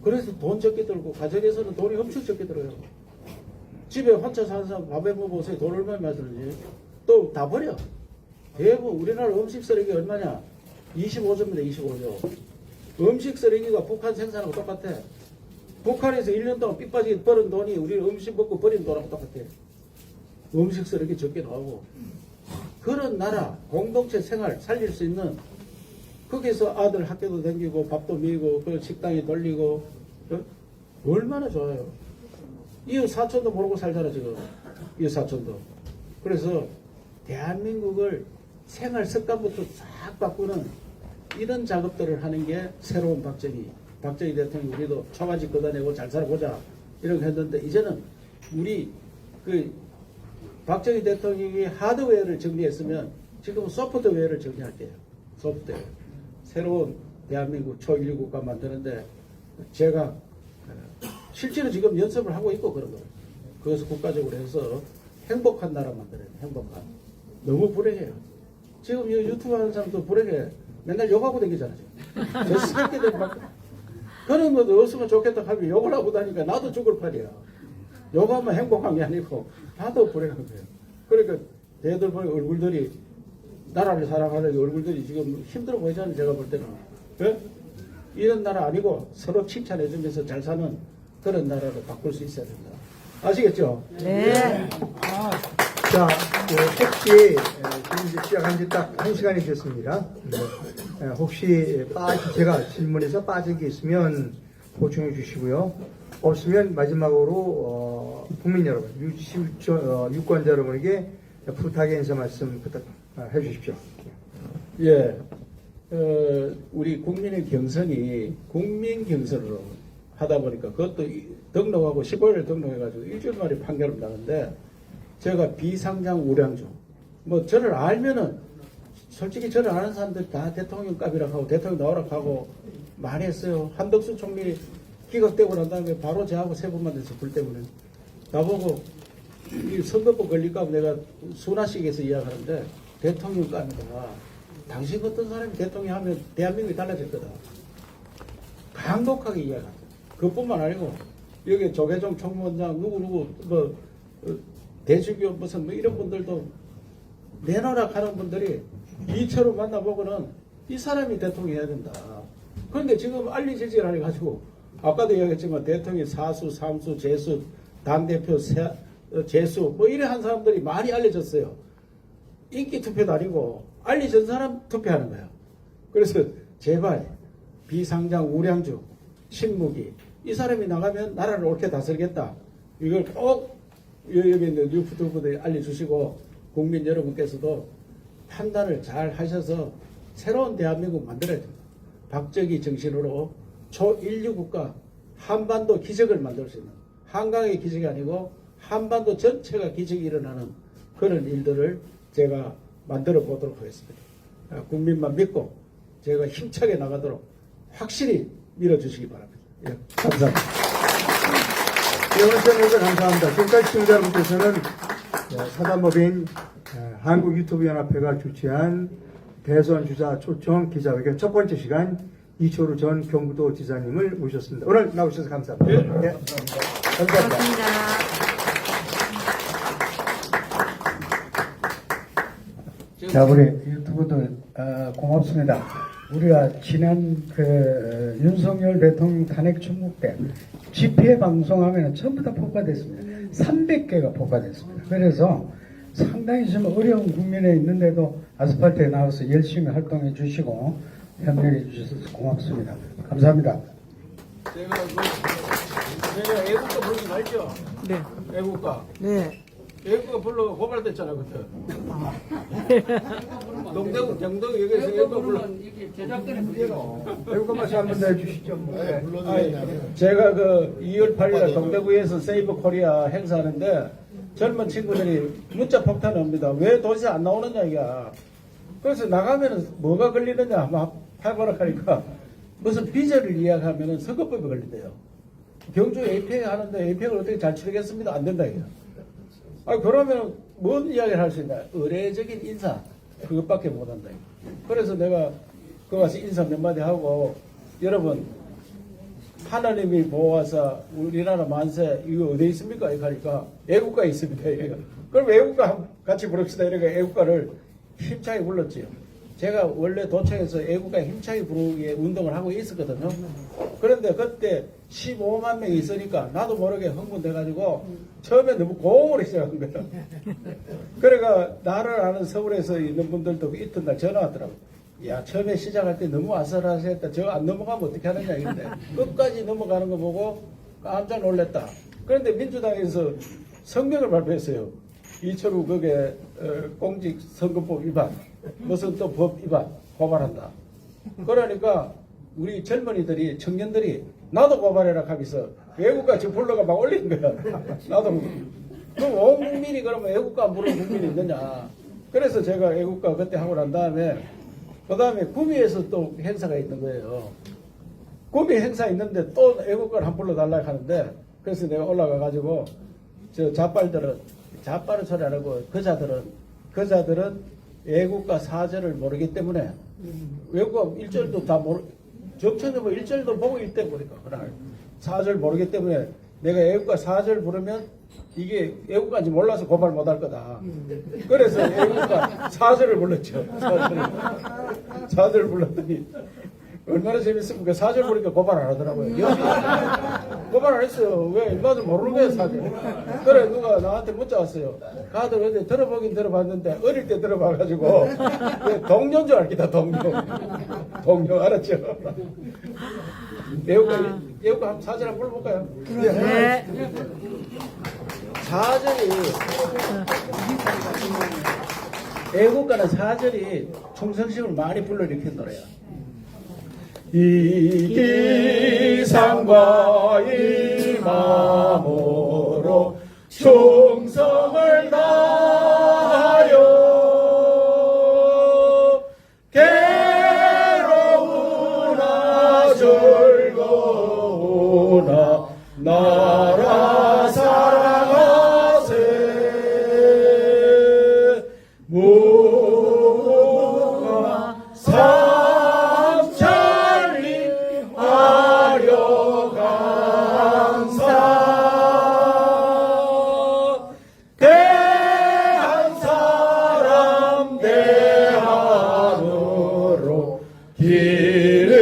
그래서 돈 적게 들고 가정에서는 돈이 엄청 적게 들어요. 집에 혼자 사는 사람 밥에 먹어보세요. 돈 얼마나 들지? 또 다 버려. 대부분 우리나라 음식 쓰레기 얼마냐? 25조입니다. 25조. 음식 쓰레기가 북한 생산하고 똑같아. 북한에서 1년 동안 삐 빠지게 버는 돈이 우리 음식 먹고 버린 돈하고 똑같아. 음식 쓰레기 적게 나오고. 그런 나라 공동체 생활 살릴 수 있는 거기서 아들 학교도 다니고 밥도 미고 그 식당에 돌리고 얼마나 좋아요. 이웃 사촌도 모르고 살잖아 지금. 이웃 사촌도. 그래서 대한민국을 생활 습관부터 싹 바꾸는 이런 작업들을 하는 게 새로운 박정희 대통령이 우리도 초가집 걷어내고 잘 살아보자 이렇게 했는데 이제는 우리 그 박정희 대통령이 하드웨어를 정리했으면 지금은 소프트웨어를 정리할게요. 소프트웨어. 새로운 대한민국 초일류 국가 만드는데 제가 실제로 지금 연습을 하고 있고 그런 거예요. 그것을 국가적으로 해서 행복한 나라 만들어야 돼요. 행복한. 너무 불행해요. 지금 이 유튜브 하는 사람도 불행해. 맨날 욕하고 다니잖아 지금. 저 새끼들 막 그런 것도 없으면 좋겠다 하면 욕을 하고 다니까 나도 죽을 판이야. 욕하면 행복한 게 아니고 나도 불행한 거예요. 그러니까 대들 보니 얼굴들이 나라를 사랑하는 얼굴들이 지금 힘들어 보이잖아요. 제가 볼 때는. 네? 이런 나라 아니고 서로 칭찬해주면서 잘 사는 그런 나라로 바꿀 수 있어야 된다. 아시겠죠? 네. 자, 혹시 지금 이제 시작한 지 딱 1시간이 됐습니다. 혹시 제가 질문에서 빠진 게 있으면 보충해 주시고요. 없으면 마지막으로 국민 여러분, 유권자 여러분에게 부탁의 인사 말씀 부탁해 주십시오. 예. 우리 국민의 경선이 국민 경선으로 하다 보니까 그것도 등록하고 15일 등록해가지고 일주일 만에 판결을 나는데 제가 비상장 우량주 뭐 저를 알면은 솔직히 저를 아는 사람들 다 대통령감이라고 하고 대통령 나오라고 하고 많이 했어요. 한덕수 총리 기각되고 난 다음에 바로 저하고 세 번만 돼서 불 때문에 나보고 이 선거법 걸릴까 하고 내가 순화식에서 이야기하는데 대통령감이다. 당신 같은 사람이 대통령 하면 대한민국이 달라질 거다. 강력하게 이야기합니다. 그것뿐만 아니고 여기 조계종 총무원장 누구누구 뭐 대주교 무슨 뭐 이런 분들도 내놓으라 하는 분들이 이처럼 만나보고는 이 사람이 대통령이 해야 된다. 그런데 지금 알리지지를 해가지고 아까도 이야기했지만 대통령 사수, 삼수, 재수, 당대표, 재수 뭐 이래 한 사람들이 많이 알려졌어요. 인기 투표도 아니고 알려진 사람 투표하는 거예요. 그래서 제발 비상장 우량주, 신무기 이 사람이 나가면 나라를 옳게 다스리겠다. 이걸 꼭 여기 있는 유튜브들이 알려주시고 국민 여러분께서도 판단을 잘 하셔서 새로운 대한민국 만들어야 됩니다. 박정희 정신으로 초인류 국가 한반도 기적을 만들 수 있는 한강의 기적이 아니고 한반도 전체가 기적이 일어나는 그런 일들을 제가 만들어 보도록 하겠습니다. 국민만 믿고 제가 힘차게 나가도록 확실히 밀어주시기 바랍니다. 예, 감사합니다. 오늘 시청해주셔서 감사합니다. 지금까지 시청자 여러분께서는 사단법인 한국유튜브연합회가 주최한 대선 주자 초청 기자회견 첫 번째 시간 이철우 전 경기도 지사님을 모셨습니다. 오늘 나오셔서 감사합니다. 예, 네. 감사합니다. 자, 우리 유튜브도 고맙습니다. 우리가 지난 윤석열 대통령 탄핵 총국 때 집회 방송하면 전부 다 폭파됐습니다. 300개가 폭파됐습니다. 그래서 상당히 좀 어려운 국면에 있는데도 아스팔트에 나와서 열심히 활동해 주시고 협력해 주셔서 고맙습니다. 감사합니다. 제가 애국가 부르지 말죠? 네. 애국가. 네. 애국가 불러 고발됐잖아 그때. 동대구 경동 여기서 애국가 불러. 외국어 말씀 한번 더 해주시죠. 네. 제가 그 2월 8일 동대구에서 세이브 코리아 행사하는데 젊은 친구들이 문자 폭탄합니다. 왜 도대체 안 나오느냐 이게. 그래서 나가면은 뭐가 걸리느냐 막 팔바락하니까 무슨 비전을 이야기하면은 선거법에 걸린대요. 경주 APEC 하는데 APEC을 어떻게 잘 치르겠습니다. 안 된다 이게. 아 그러면 뭔 이야기를 할 수 있나? 의례적인 인사 그것밖에 못한다. 그래서 내가 그 가서 인사 몇 마디 하고 여러분 하나님이 모아서 우리나라 만세 이거 어디에 있습니까? 이렇게 하니까 애국가에 있습니다. 얘가. 그럼 애국가 같이 부릅시다. 이러니까 애국가를 힘차게 불렀지요. 제가 원래 도청에서 애국가 힘차게 부르기 운동을 하고 있었거든요. 그런데 그때 15만 명이 있으니까 나도 모르게 흥분돼가지고 처음에 너무 고음으로 시작한 거예요. 그러니까 나를 아는 서울에서 있는 분들도 이튿날 전화 왔더라고요. 야, 처음에 시작할 때 너무 아슬아슬했다. 저거 안 넘어가면 어떻게 하느냐. 이런데 끝까지 넘어가는 거 보고 깜짝 놀랐다. 그런데 민주당에서 성명을 발표했어요. 이철우 그게 공직선거법 위반, 무슨 또 법 위반 고발한다. 그러니까 우리 젊은이들이 청년들이 나도 고발해라 하면서 애국가 지금 불러가 막 올린 거야. 나도 그럼 온 국민이 그러면 애국가 안 부르는 국민이 있느냐. 그래서 제가 애국가 그때 하고 난 다음에 그 다음에 구미에서 또 행사가 있는 거예요. 구미 행사 있는데 또 애국가를 한 불러달라 하는데 그래서 내가 올라가 가지고 저 자빨은 소리 안 하고 그자들은 애국가 4절을 모르기 때문에 외국가 1절도 다 정천은 뭐 1절도 보고 있대 보니까 그날 4절 모르기 때문에 내가 애국가 4절 부르면 이게 애국가인지 몰라서 고발 못할 거다. 그래서 애국가 4절을 불렀죠. 4절을 불렀더니 얼마나 재밌습니까? 4절 보니까 고발 안 하더라고요. 고발 안 했어요. 왜? 나도 모르는 거예요, 4절. 그래, 누가 나한테 문자 왔어요. 가들 어디 들어보긴 들어봤는데, 어릴 때 들어봐가지고, 동료인 줄 알겠다, 동료. 동료, 알았죠? 애국가 한번 4절 한번 불러볼까요? 네. 4절이, 애국가는 4절이 충성심을 많이 불러일으킨 노래야. 이 기상과 이 마음으로 충성을 다하여 괴로우나 즐거우나 나라 사랑하세 무궁화 길